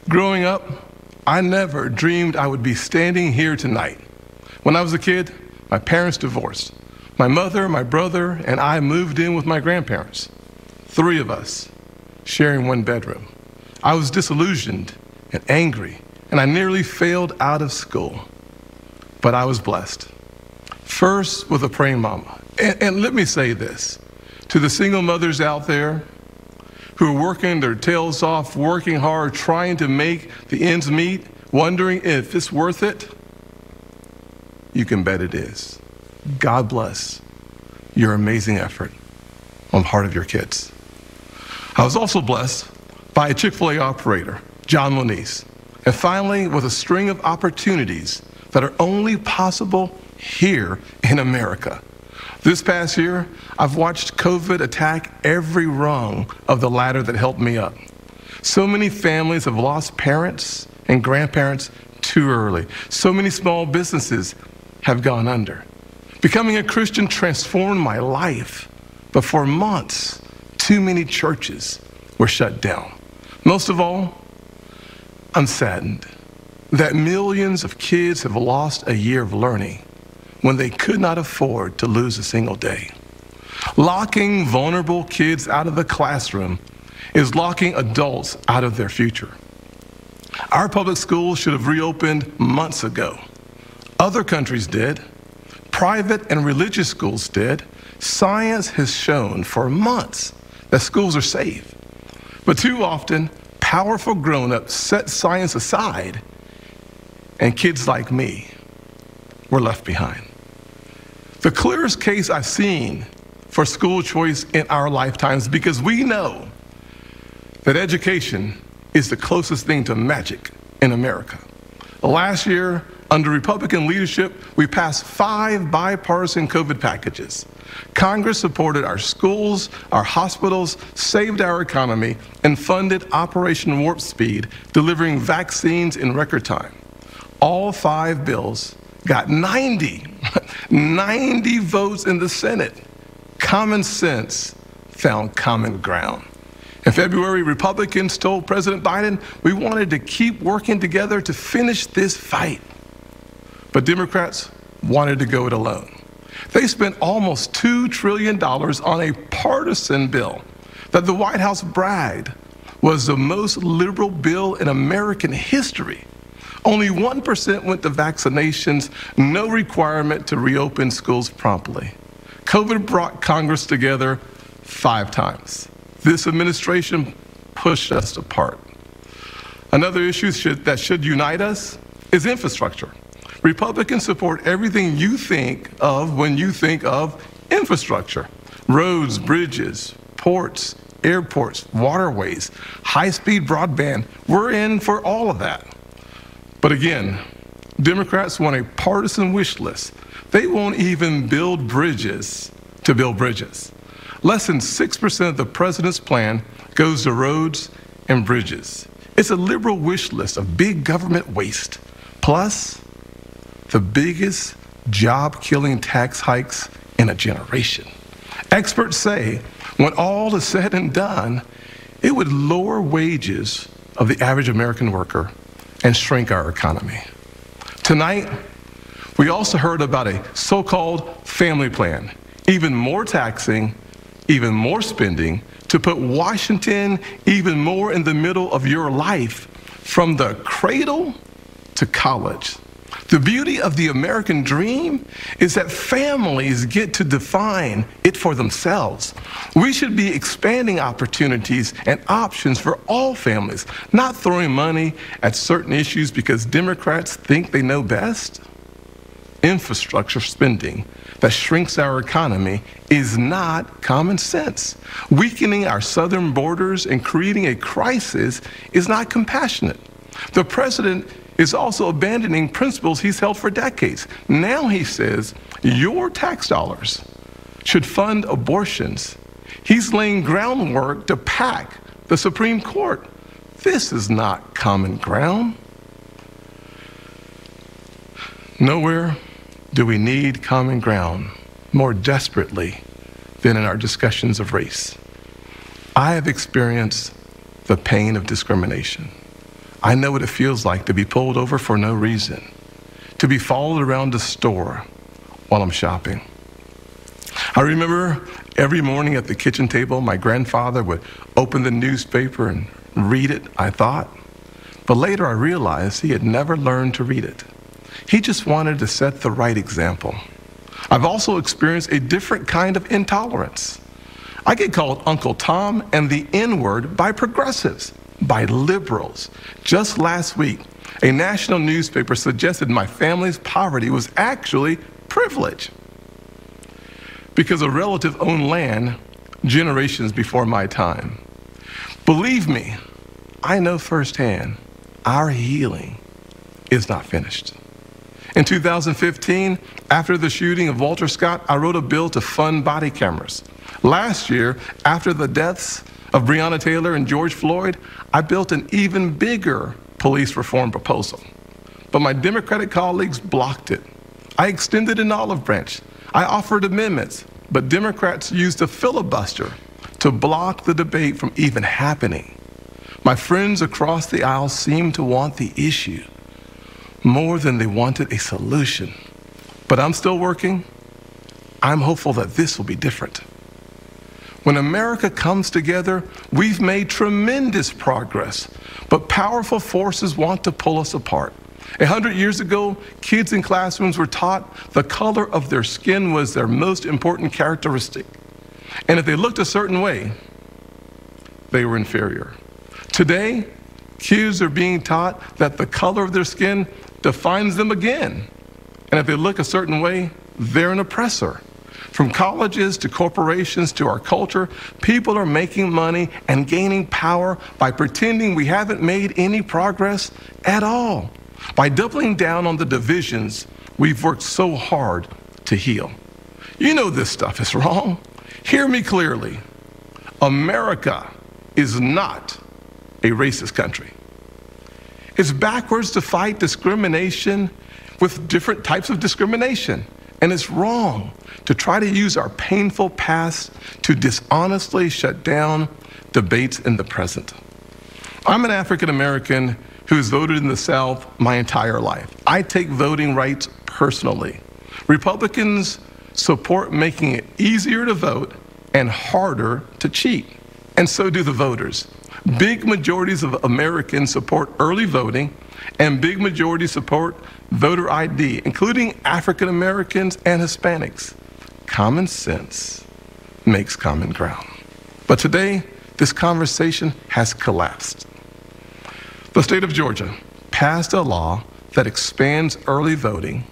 Growing up, I never dreamed I would be standing here tonight. When I was a kid, my parents divorced. My mother, my brother, and I moved in with my grandparents. 3 of us sharing one bedroom. I was disillusioned and angry, and I nearly failed out of school. But I was blessed. First, with a praying mama. And let me say this to the single mothers out there who are working their tails off, working hard, trying to make the ends meet, wondering if it's worth it. You can bet it is. God bless your amazing effort on the part of your kids. I was also blessed by a Chick-fil-A operator, John Moniz, and finally with a string of opportunities that are only possible here in America. This past year, I've watched COVID attack every rung of the ladder that helped me up. So many families have lost parents and grandparents too early. So many small businesses have gone under. Becoming a Christian transformed my life, but for months, too many churches were shut down. Most of all, I'm saddened that millions of kids have lost a year of learning when they could not afford to lose a single day. Locking vulnerable kids out of the classroom is locking adults out of their future. Our public schools should have reopened months ago. Other countries did. Private and religious schools did. Science has shown for months that schools are safe. But too often, powerful grown-ups set science aside, and kids like me were left behind. The clearest case I've seen for school choice in our lifetimes, because we know that education is the closest thing to magic in America. Last year, under Republican leadership, we passed 5 bipartisan COVID packages. Congress supported our schools, our hospitals, saved our economy, and funded Operation Warp Speed, delivering vaccines in record time. All 5 bills got 90 votes in the Senate. Common sense found common ground. In February, Republicans told President Biden we wanted to keep working together to finish this fight. But Democrats wanted to go it alone. They spent almost $2 trillion on a partisan bill that the White House bragged was the most liberal bill in American history. Only 1% went to vaccinations, no requirement to reopen schools promptly. COVID brought Congress together 5 times. This administration pushed us apart. Another issue that should unite us is infrastructure. Republicans support everything you think of when you think of infrastructure. Roads, bridges, ports, airports, waterways, high-speed broadband. We're in for all of that. But again, Democrats want a partisan wish list. They won't even build bridges to build bridges. Less than 6% of the president's plan goes to roads and bridges. It's a liberal wish list of big government waste, plus the biggest job-killing tax hikes in a generation. Experts say when all is said and done, it would lower wages of the average American worker and shrink our economy. Tonight, we also heard about a so-called family plan, even more taxing, even more spending, to put Washington even more in the middle of your life, from the cradle to college. The beauty of the American dream is that families get to define it for themselves. We should be expanding opportunities and options for all families, not throwing money at certain issues because Democrats think they know best. Infrastructure spending that shrinks our economy is not common sense. Weakening our southern borders and creating a crisis is not compassionate. The president is also abandoning principles he's held for decades. Now he says your tax dollars should fund abortions. He's laying groundwork to pack the Supreme Court. This is not common ground. Nowhere do we need common ground more desperately than in our discussions of race. I have experienced the pain of discrimination. I know what it feels like to be pulled over for no reason, to be followed around the store while I'm shopping. I remember every morning at the kitchen table, my grandfather would open the newspaper and read it, I thought. But later I realized he had never learned to read it. He just wanted to set the right example. I've also experienced a different kind of intolerance. I get called Uncle Tom and the N-word by progressives, by liberals. Just last week, a national newspaper suggested my family's poverty was actually privilege because a relative owned land generations before my time. Believe me, I know firsthand our healing is not finished. In 2015, after the shooting of Walter Scott, I wrote a bill to fund body cameras. Last year, after the deaths of Breonna Taylor and George Floyd, I built an even bigger police reform proposal. But my Democratic colleagues blocked it. I extended an olive branch. I offered amendments, but Democrats used a filibuster to block the debate from even happening. My friends across the aisle seemed to want the issue more than they wanted a solution. But I'm still working. I'm hopeful that this will be different. When America comes together, we've made tremendous progress, but powerful forces want to pull us apart. 100 years ago, kids in classrooms were taught the color of their skin was their most important characteristic. And if they looked a certain way, they were inferior. Today, kids are being taught that the color of their skin defines them again. And if they look a certain way, they're an oppressor. From colleges to corporations to our culture, people are making money and gaining power by pretending we haven't made any progress at all, by doubling down on the divisions we've worked so hard to heal. You know this stuff is wrong. Hear me clearly. America is not a racist country. It's backwards to fight discrimination with different types of discrimination. And it's wrong to try to use our painful past to dishonestly shut down debates in the present. I'm an African American who's voted in the South my entire life. I take voting rights personally. Republicans support making it easier to vote and harder to cheat. And so do the voters. Big majorities of Americans support early voting, and big majorities support voter ID, including African Americans and Hispanics. Common sense makes common ground. But today, this conversation has collapsed. The state of Georgia passed a law that expands early voting,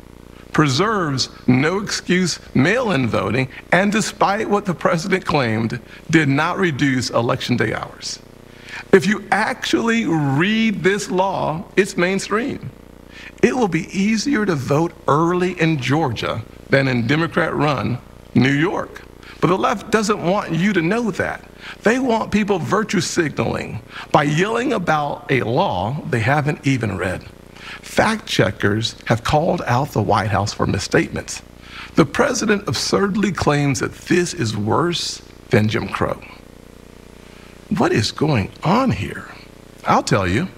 preserves no excuse mail-in voting, and despite what the president claimed, did not reduce election day hours. If you actually read this law, it's mainstream. It will be easier to vote early in Georgia than in Democrat-run New York. But the left doesn't want you to know that. They want people virtue signaling by yelling about a law they haven't even read. Fact checkers have called out the White House for misstatements. The president absurdly claims that this is worse than Jim Crow. What is going on here? I'll tell you,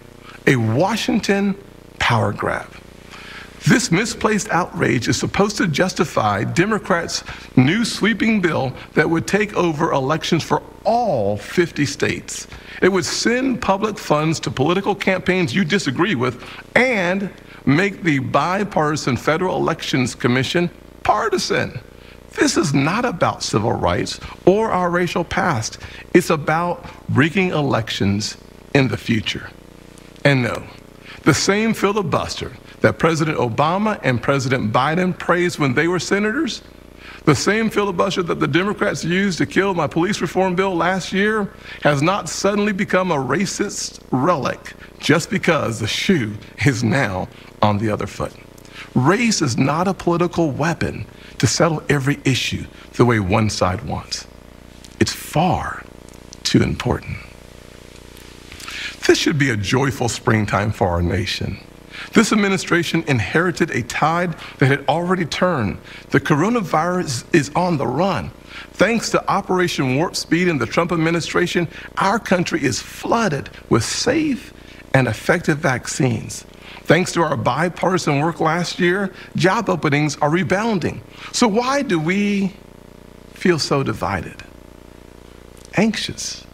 a Washington power grab. This misplaced outrage is supposed to justify Democrats' new sweeping bill that would take over elections for all 50 states. It would send public funds to political campaigns you disagree with and make the bipartisan Federal Elections Commission partisan. This is not about civil rights or our racial past. It's about rigging elections in the future. And no, the same filibuster that President Obama and President Biden praised when they were senators, the same filibuster that the Democrats used to kill my police reform bill last year, has not suddenly become a racist relic just because the shoe is now on the other foot. Race is not a political weapon to settle every issue the way one side wants. It's far too important. This should be a joyful springtime for our nation. This administration inherited a tide that had already turned. The coronavirus is on the run. Thanks to Operation Warp Speed and the Trump administration, our country is flooded with safe and effective vaccines. Thanks to our bipartisan work last year, job openings are rebounding. So why do we feel so divided? Anxious.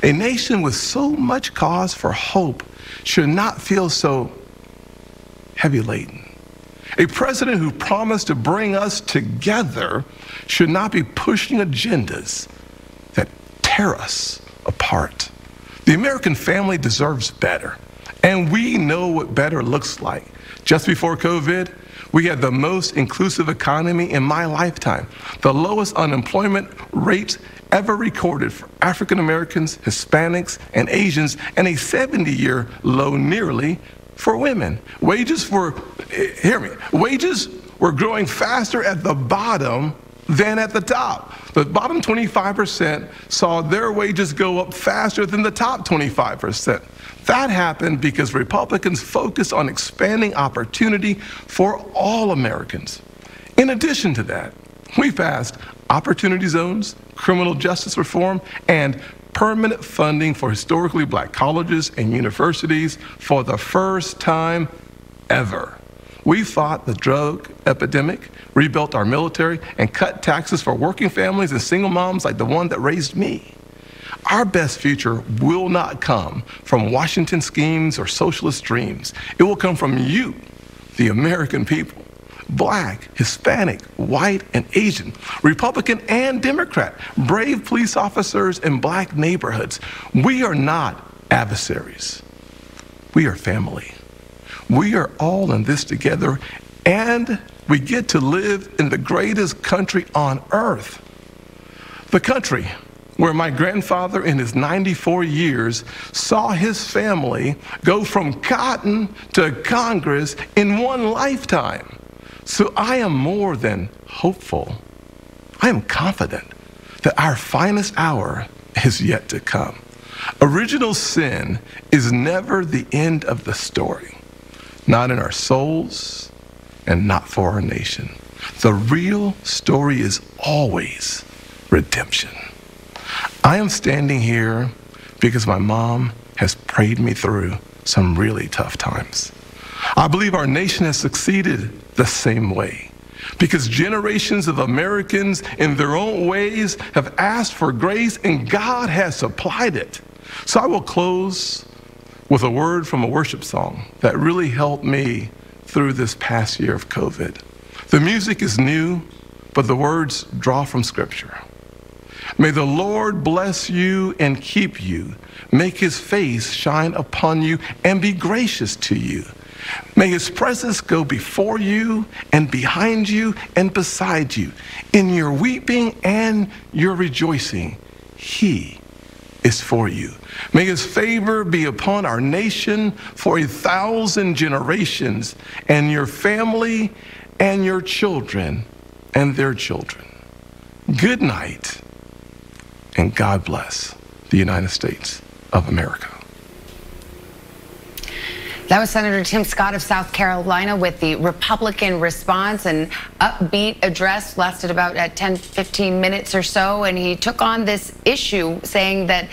A nation with so much cause for hope should not feel so heavy laden. A president who promised to bring us together should not be pushing agendas that tear us apart. The American family deserves better, and we know what better looks like. Just before COVID, we had the most inclusive economy in my lifetime, the lowest unemployment rates ever recorded for African Americans, Hispanics, and Asians, and a 70-year low nearly for women. Wages were growing faster at the bottom than at the top. The bottom 25% saw their wages go up faster than the top 25%. That happened because Republicans focused on expanding opportunity for all Americans. In addition to that, we passed opportunity zones, criminal justice reform, and permanent funding for historically black colleges and universities for the first time ever. We fought the drug epidemic, rebuilt our military, and cut taxes for working families and single moms like the one that raised me. Our best future will not come from Washington schemes or socialist dreams. It will come from you, the American people. Black, Hispanic, white, and Asian, Republican and Democrat, brave police officers in black neighborhoods. We are not adversaries. We are family. We are all in this together, and we get to live in the greatest country on earth. The country where my grandfather in his 94 years saw his family go from cotton to Congress in one lifetime. So I am more than hopeful. I am confident that our finest hour is yet to come. Original sin is never the end of the story, not in our souls and not for our nation. The real story is always redemption. I am standing here because my mom has prayed me through some really tough times. I believe our nation has succeeded the same way because generations of Americans in their own ways have asked for grace and God has supplied it. So I will close with a word from a worship song that really helped me through this past year of COVID. The music is new, but the words draw from Scripture. May the Lord bless you and keep you, make his face shine upon you and be gracious to you. May his presence go before you and behind you and beside you. In your weeping and your rejoicing, he is for you. May his favor be upon our nation for 1,000 generations, and your family and your children and their children. Good night, and God bless the United States of America. That was Senator Tim Scott of South Carolina with the Republican response. An upbeat address, lasted about 10-15 minutes or so, and he took on this issue saying that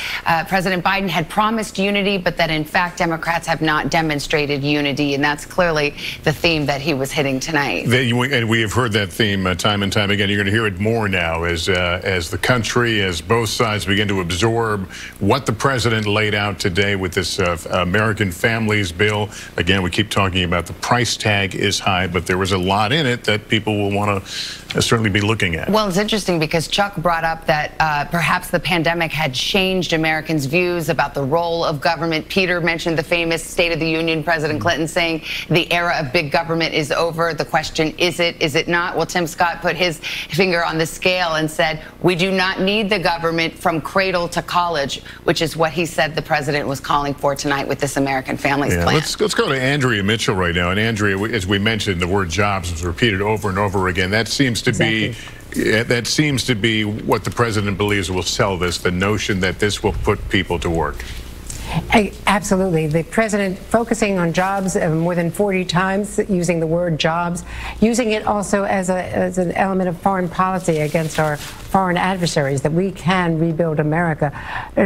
President Biden had promised unity, but that in fact Democrats have not demonstrated unity, and that's clearly the theme that he was hitting tonight. And we have heard that theme time and time again. You're going to hear it more now as the country, as both sides begin to absorb what the president laid out today with this American Families Bill. Again, we keep talking about the price tag is high, but there was a lot in it that people will want to certainly be looking at. Well, it's interesting because Chuck brought up that perhaps the pandemic had changed Americans' views about the role of government. Peter mentioned the famous State of the Union, President Clinton saying the era of big government is over. The question, is it not? Well, Tim Scott put his finger on the scale and said, we do not need the government from cradle to college, which is what he said the president was calling for tonight with this American Families Plan. Let's go to Andrea Mitchell right now. And Andrea, as we mentioned, the word jobs was repeated over and over again. That seems to be what the president believes will sell this, the notion that this will put people to work. Absolutely. The president focusing on jobs more than 40 times, using the word jobs, using it also as an element of foreign policy against our foreign adversaries, that we can rebuild America.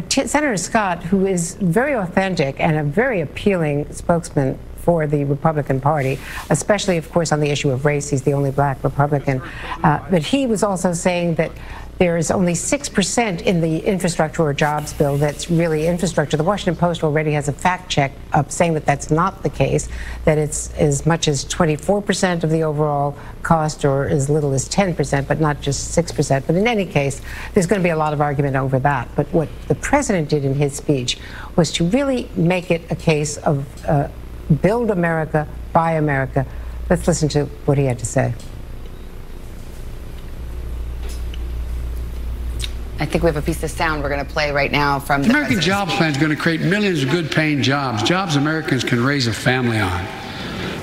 Senator Scott, who is very authentic and a very appealing spokesman for the Republican Party, especially, of course, on the issue of race. He's the only black Republican. But he was also saying that there is only 6% in the infrastructure or jobs bill that's really infrastructure. The Washington Post already has a fact check up saying that that's not the case, that it's as much as 24% of the overall cost or as little as 10%, but not just 6%. But in any case, there's going to be a lot of argument over that. But what the president did in his speech was to really make it a case of build America, buy America. Let's listen to what he had to say. I think we have a piece of sound we're going to play right now from the American Jobs Plan is going to create millions of good-paying jobs, jobs Americans can raise a family on.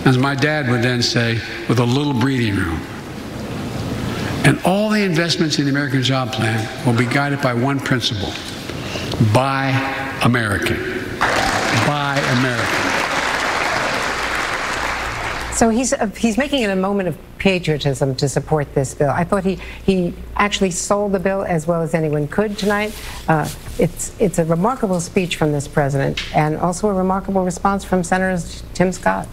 As my dad would then say, with a little breathing room. And all the investments in the American Job Plan will be guided by one principle: buy American. Buy American. So he's making it a moment of patriotism to support this bill. I thought he actually sold the bill as well as anyone could tonight. It's a remarkable speech from this president, and also a remarkable response from Senator Tim Scott.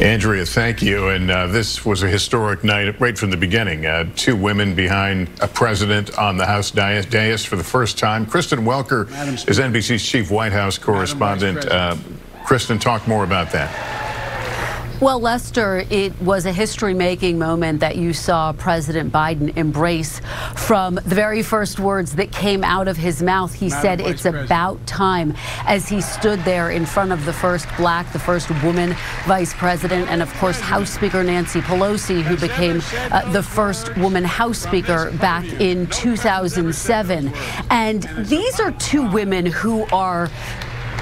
Andrea, thank you. And this was a historic night right from the beginning. Two women behind a president on the House dais for the first time. Kristen Welker is NBC's chief White House correspondent. Kristen, talk more about that. Well, Lester, it was a history-making moment that you saw President Biden embrace. From the very first words that came out of his mouth, he said it's about time, as he stood there in front of the first black, the first woman vice president, and of course House Speaker Nancy Pelosi, who became the first woman House Speaker back in 2007. And these are two women who are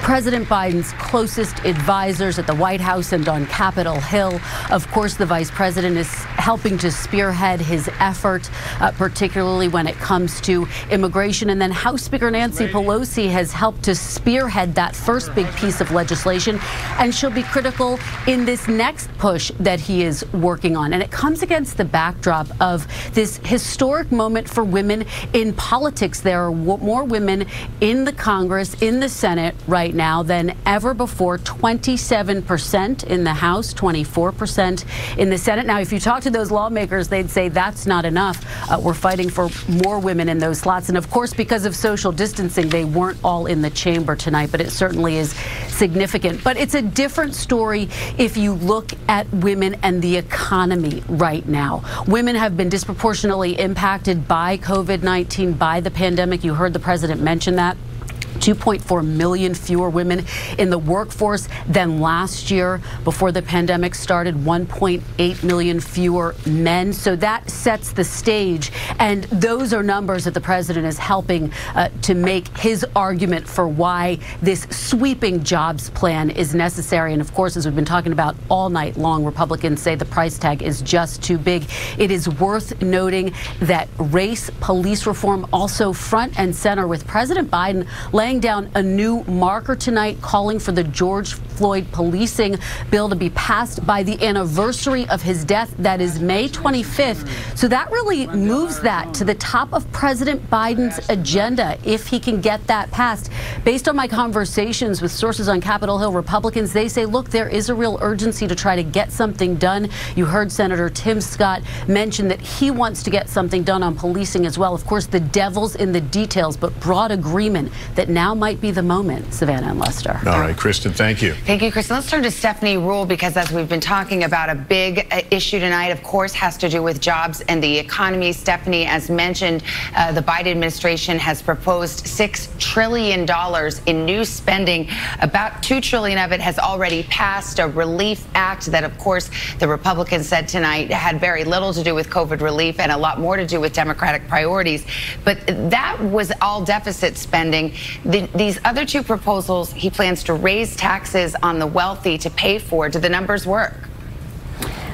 President Biden's closest advisors at the White House and on Capitol Hill. Of course, the vice president is helping to spearhead his effort, particularly when it comes to immigration. And then House Speaker Nancy Pelosi has helped to spearhead that first big piece of legislation, and she'll be critical in this next push that he is working on. And it comes against the backdrop of this historic moment for women in politics. There are more women in the Congress, in the Senate right now than ever before. 27% in the House, 24% in the Senate. Now, if you talk to those lawmakers, they'd say that's not enough. We're fighting for more women in those slots. And of course, because of social distancing, they weren't all in the chamber tonight, but it certainly is significant. But it's a different story if you look at women and the economy right now. Women have been disproportionately impacted by COVID-19, by the pandemic. You heard the president mention that. 2.4 million fewer women in the workforce than last year before the pandemic started. 1.8 million fewer men. So that sets the stage. And those are numbers that the president is helping to make his argument for why this sweeping jobs plan is necessary. And of course, as we've been talking about all night long, Republicans say the price tag is just too big. It is worth noting that race, police reform also front and center, with President Biden laying down a new marker tonight, calling for the George Floyd policing bill to be passed by the anniversary of his death. That is May 25th. So that really moves that to the top of President Biden's agenda if he can get that passed. Based on my conversations with sources on Capitol Hill, Republicans, they say, look, there is a real urgency to try to get something done. You heard Senator Tim Scott mention that he wants to get something done on policing as well. Of course, the devil's in the details, but broad agreement that now might be the moment. Savannah and Lester. All right, Kristen, thank you. Thank you, Kristen. Let's turn to Stephanie Ruhle, because as we've been talking about, a big issue tonight, of course, has to do with jobs and the economy. Stephanie, as mentioned, the Biden administration has proposed $6 trillion in new spending. About $2 trillion of it has already passed, a relief act that, of course, the Republicans said tonight had very little to do with COVID relief and a lot more to do with Democratic priorities. But that was all deficit spending. These other two proposals, he plans to raise taxes on the wealthy to pay for. Do the numbers work?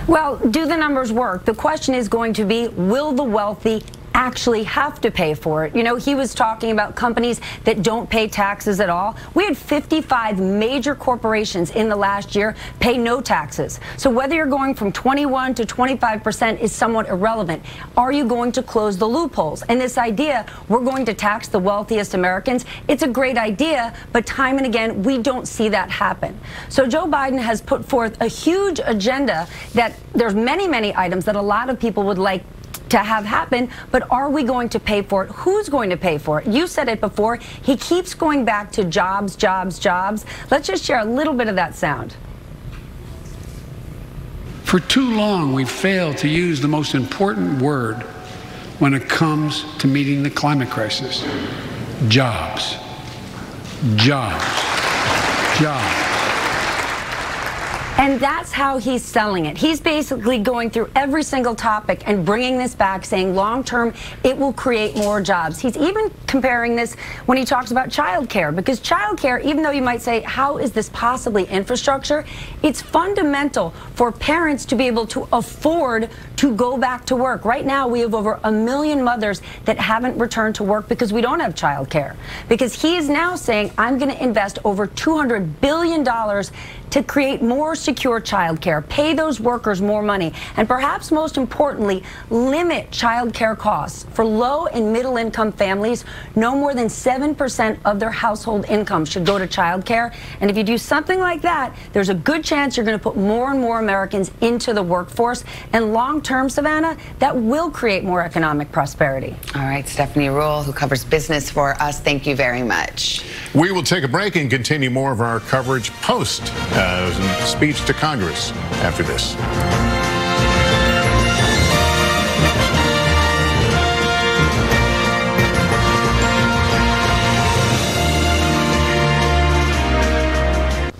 Well, do the numbers work? The question is going to be, will the wealthy actually have to pay for it? You know, he was talking about companies that don't pay taxes at all. We had 55 major corporations in the last year pay no taxes. So whether you're going from 21 to 25% is somewhat irrelevant. Are you going to close the loopholes? And this idea, we're going to tax the wealthiest Americans, it's a great idea, but time and again, we don't see that happen. So Joe Biden has put forth a huge agenda that there's many, many items that a lot of people would like to have happen, but are we going to pay for it? Who's going to pay for it? You said it before. He keeps going back to jobs, jobs, jobs. Let's just share a little bit of that sound. For too long, we've failed to use the most important word when it comes to meeting the climate crisis. Jobs. Jobs. Jobs. And that's how he's selling it. He's basically going through every single topic and bringing this back, saying long-term, it will create more jobs. He's even comparing this when he talks about childcare, because childcare, even though you might say, how is this possibly infrastructure? It's fundamental for parents to be able to afford to go back to work. Right now, we have over 1 million mothers that haven't returned to work because we don't have childcare. Because he is now saying, I'm going to invest over $200 billion to create more secure childcare, pay those workers more money, and perhaps most importantly, limit childcare costs. For low and middle income families, no more than 7% of their household income should go to childcare. And if you do something like that, there's a good chance you're going to put more and more Americans into the workforce. And long term, Savannah, that will create more economic prosperity. All right, Stephanie Rule, who covers business for us, thank you very much. We will take a break and continue more of our coverage post speech to Congress after this.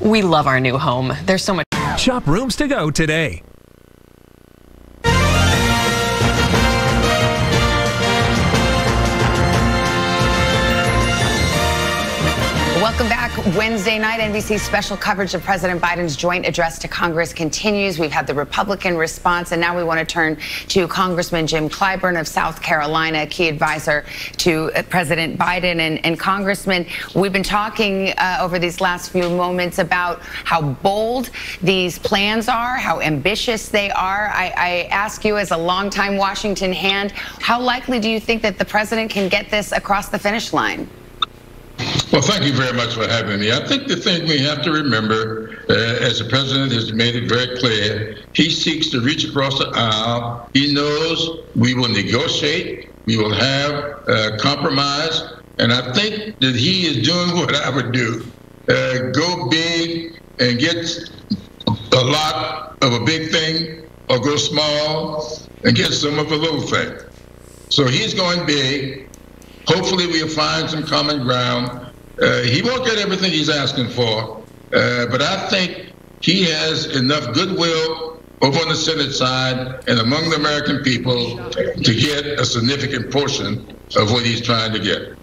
We love our new home. There's so much. Shop Rooms to Go today. Welcome back. Wednesday night, NBC special coverage of President Biden's joint address to Congress continues. We've had the Republican response, and now we want to turn to Congressman Jim Clyburn of South Carolina, a key advisor to President Biden. And Congressman, we've been talking over these last few moments about how bold these plans are, how ambitious they are. I ask you, as a longtime Washington hand, how likely do you think that the president can get this across the finish line? Well, thank you very much for having me. I think the thing we have to remember, as the president has made it very clear, he seeks to reach across the aisle. He knows we will negotiate, we will have compromise, and I think that he is doing what I would do. Go big and get a lot of a big thing, or go small and get some of a little thing. So he's going big. Hopefully we'll find some common ground. He won't get everything he's asking for, but I think he has enough goodwill over on the Senate side and among the American people to get a significant portion of what he's trying to get.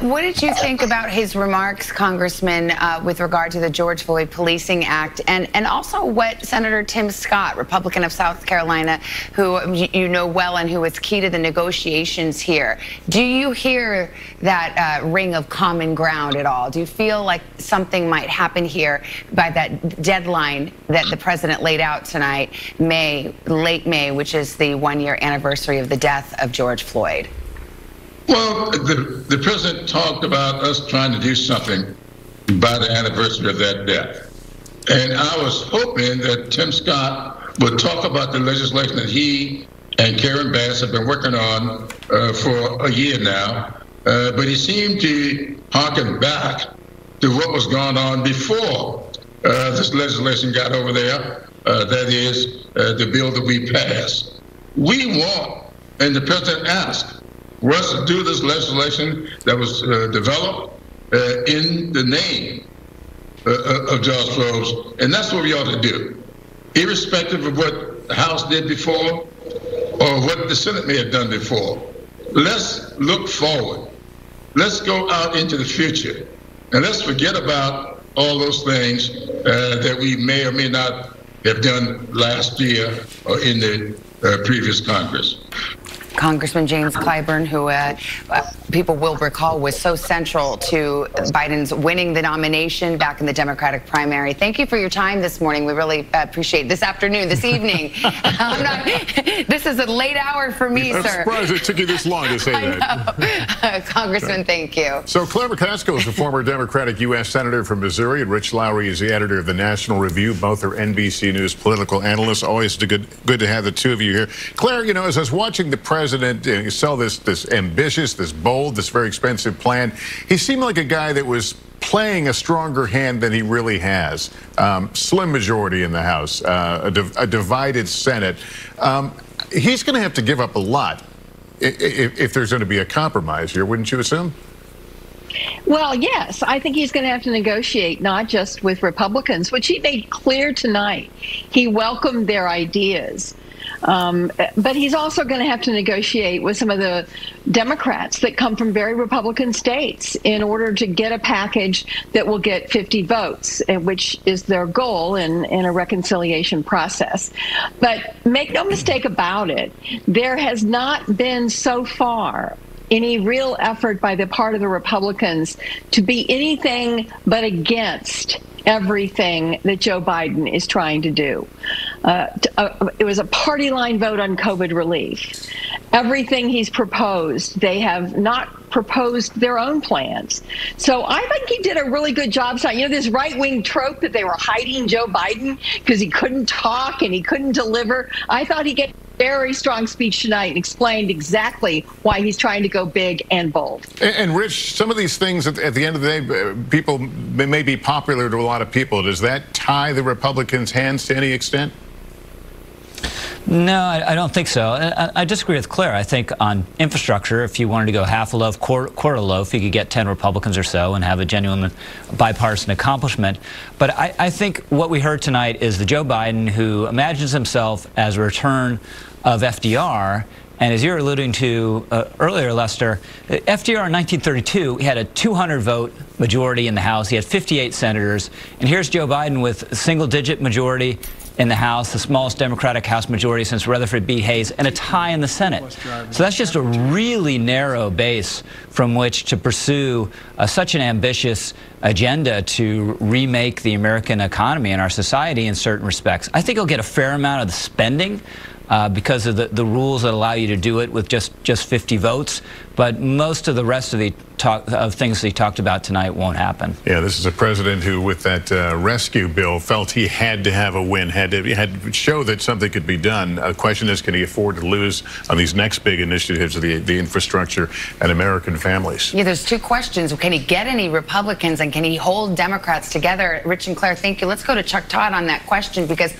What did you think about his remarks, Congressman, with regard to the George Floyd Policing Act, and also what Senator Tim Scott, Republican of South Carolina, who you know well and who was key to the negotiations here? Do you hear that ring of common ground at all? Do you feel like something might happen here by that deadline that the president laid out tonight, late May, which is the one-year anniversary of the death of George Floyd? Well, the president talked about us trying to do something by the anniversary of that death. And I was hoping that Tim Scott would talk about the legislation that he and Karen Bass have been working on for a year now. But he seemed to harken back to what was going on before this legislation got over there. That is, the bill that we passed. We want, and the president asked, for us to do this legislation that was developed in the name of George Floyd, and that's what we ought to do, irrespective of what the House did before or what the Senate may have done before. Let's look forward. Let's go out into the future, and let's forget about all those things that we may or may not have done last year or in the previous Congress. Congressman James Clyburn, who people will recall was so central to Biden's winning the nomination back in the Democratic primary. Thank you for your time this morning. We really appreciate it. This afternoon, this evening. This is a late hour for me, sir. I'm surprised it took you this long to say that. Congressman, thank you. So Claire McCaskill is a former Democratic U.S. Senator from Missouri, and Rich Lowry is the editor of the National Review. Both are NBC News political analysts. Always good to have the two of you here. Claire, you know, as I was watching the president sell this ambitious, this bold, this very expensive plan, he seemed like a guy that was playing a stronger hand than he really has. Slim majority in the House, a divided Senate. He's going to have to give up a lot if there's going to be a compromise here, wouldn't you assume? Well, yes, I think he's going to have to negotiate not just with Republicans, which he made clear tonight. He welcomed their ideas. But he's also going to have to negotiate with some of the Democrats that come from very Republican states in order to get a package that will get 50 votes, which is their goal in a reconciliation process. But make no mistake about it, there has not been so far any real effort by the part of the Republicans to be anything but against everything that Joe Biden is trying to do. It was a party line vote on COVID relief. Everything he's proposed, they have not proposed their own plans. So I think he did a really good job. You know, this right-wing trope that they were hiding Joe Biden because he couldn't talk and he couldn't deliver. I thought he gave a very strong speech tonight and explained exactly why he's trying to go big and bold. And Rich, some of these things at the end of the day, people may be popular to a lot of people. Does that tie the Republicans' hands to any extent? No, I don't think so. I disagree with Claire. I think on infrastructure, if you wanted to go half a loaf, quarter loaf, you could get 10 Republicans or so and have a genuine bipartisan accomplishment. But I think what we heard tonight is the Joe Biden who imagines himself as a return of FDR. And as you're alluding to earlier, Lester, FDR in 1932, he had a 200-vote majority in the House. He had 58 senators. And here's Joe Biden with a single-digit majority in the House, the smallest Democratic House majority since Rutherford B. Hayes, and a tie in the Senate. So that's just a really narrow base from which to pursue such an ambitious agenda to remake the American economy and our society in certain respects. I think he'll get a fair amount of the spending because of the rules that allow you to do it with just 50 votes. But most of the rest of the things that he talked about tonight won't happen. Yeah, this is a president who, with that rescue bill, felt he had to have a win, had to show that something could be done. The question is, can he afford to lose on these next big initiatives of the infrastructure and American families? Yeah, there's two questions. Can he get any Republicans and can he hold Democrats together? Rich and Claire, thank you. Let's go to Chuck Todd on that question, because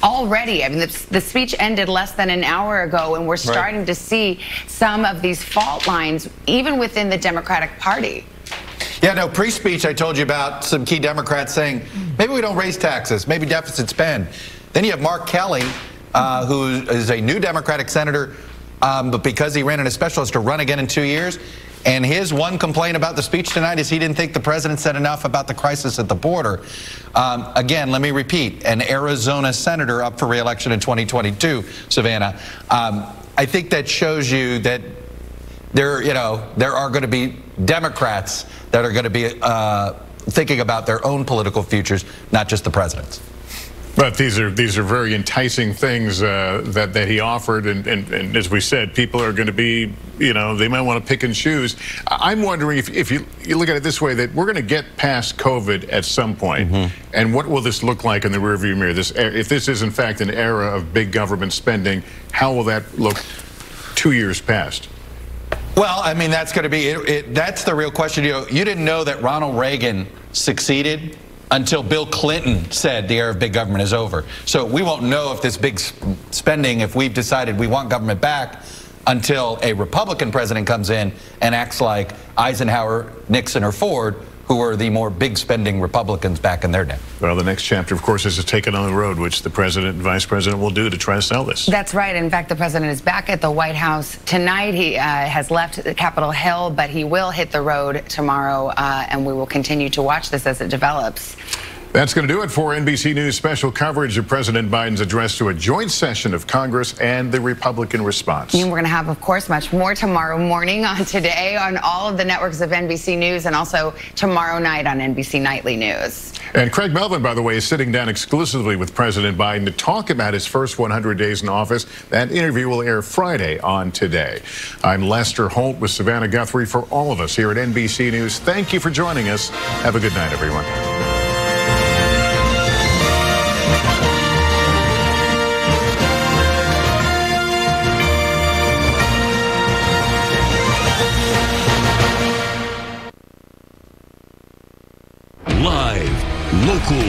already, I mean, the speech ended less than an hour ago, and we're starting to see some of these fault lines, even within the Democratic Party. Yeah, no, pre-speech I told you about some key Democrats saying, maybe we don't raise taxes, maybe deficit spend. Then you have Mark Kelly, who is a new Democratic senator, but because he ran in a specialist to run again in 2 years, and his one complaint about the speech tonight is he didn't think the president said enough about the crisis at the border. Again, let me repeat, an Arizona senator up for re-election in 2022, Savannah. I think that shows you that there are going to be Democrats that are going to be thinking about their own political futures, not just the president's. But these are very enticing things that he offered, and as we said, people are going to be, they might want to pick and choose. I'm wondering if you look at it this way, that we're going to get past COVID at some point, and what will this look like in the rearview mirror? If this is in fact an era of big government spending, how will that look 2 years past? Well, I mean, that's going to be that's the real question. You didn't know that Ronald Reagan succeeded until Bill Clinton said the era of big government is over. So we won't know if this big spending, if we've decided we want government back, until a Republican president comes in and acts like Eisenhower, Nixon, or Ford, who were the more big spending Republicans back in their day. Well, the next chapter, of course, is to take it on the road, which the president and vice president will do to try to sell this. That's right. In fact, the president is back at the White House tonight. He has left Capitol Hill, but he will hit the road tomorrow, and we will continue to watch this as it develops. That's going to do it for NBC News special coverage of President Biden's address to a joint session of Congress and the Republican response. And we're going to have, of course, much more tomorrow morning on Today on all of the networks of NBC News, and also tomorrow night on NBC Nightly News. And Craig Melvin, by the way, is sitting down exclusively with President Biden to talk about his first 100 days in office. That interview will air Friday on Today. I'm Lester Holt with Savannah Guthrie. For all of us here at NBC News, thank you for joining us. Have a good night, everyone. Live, local.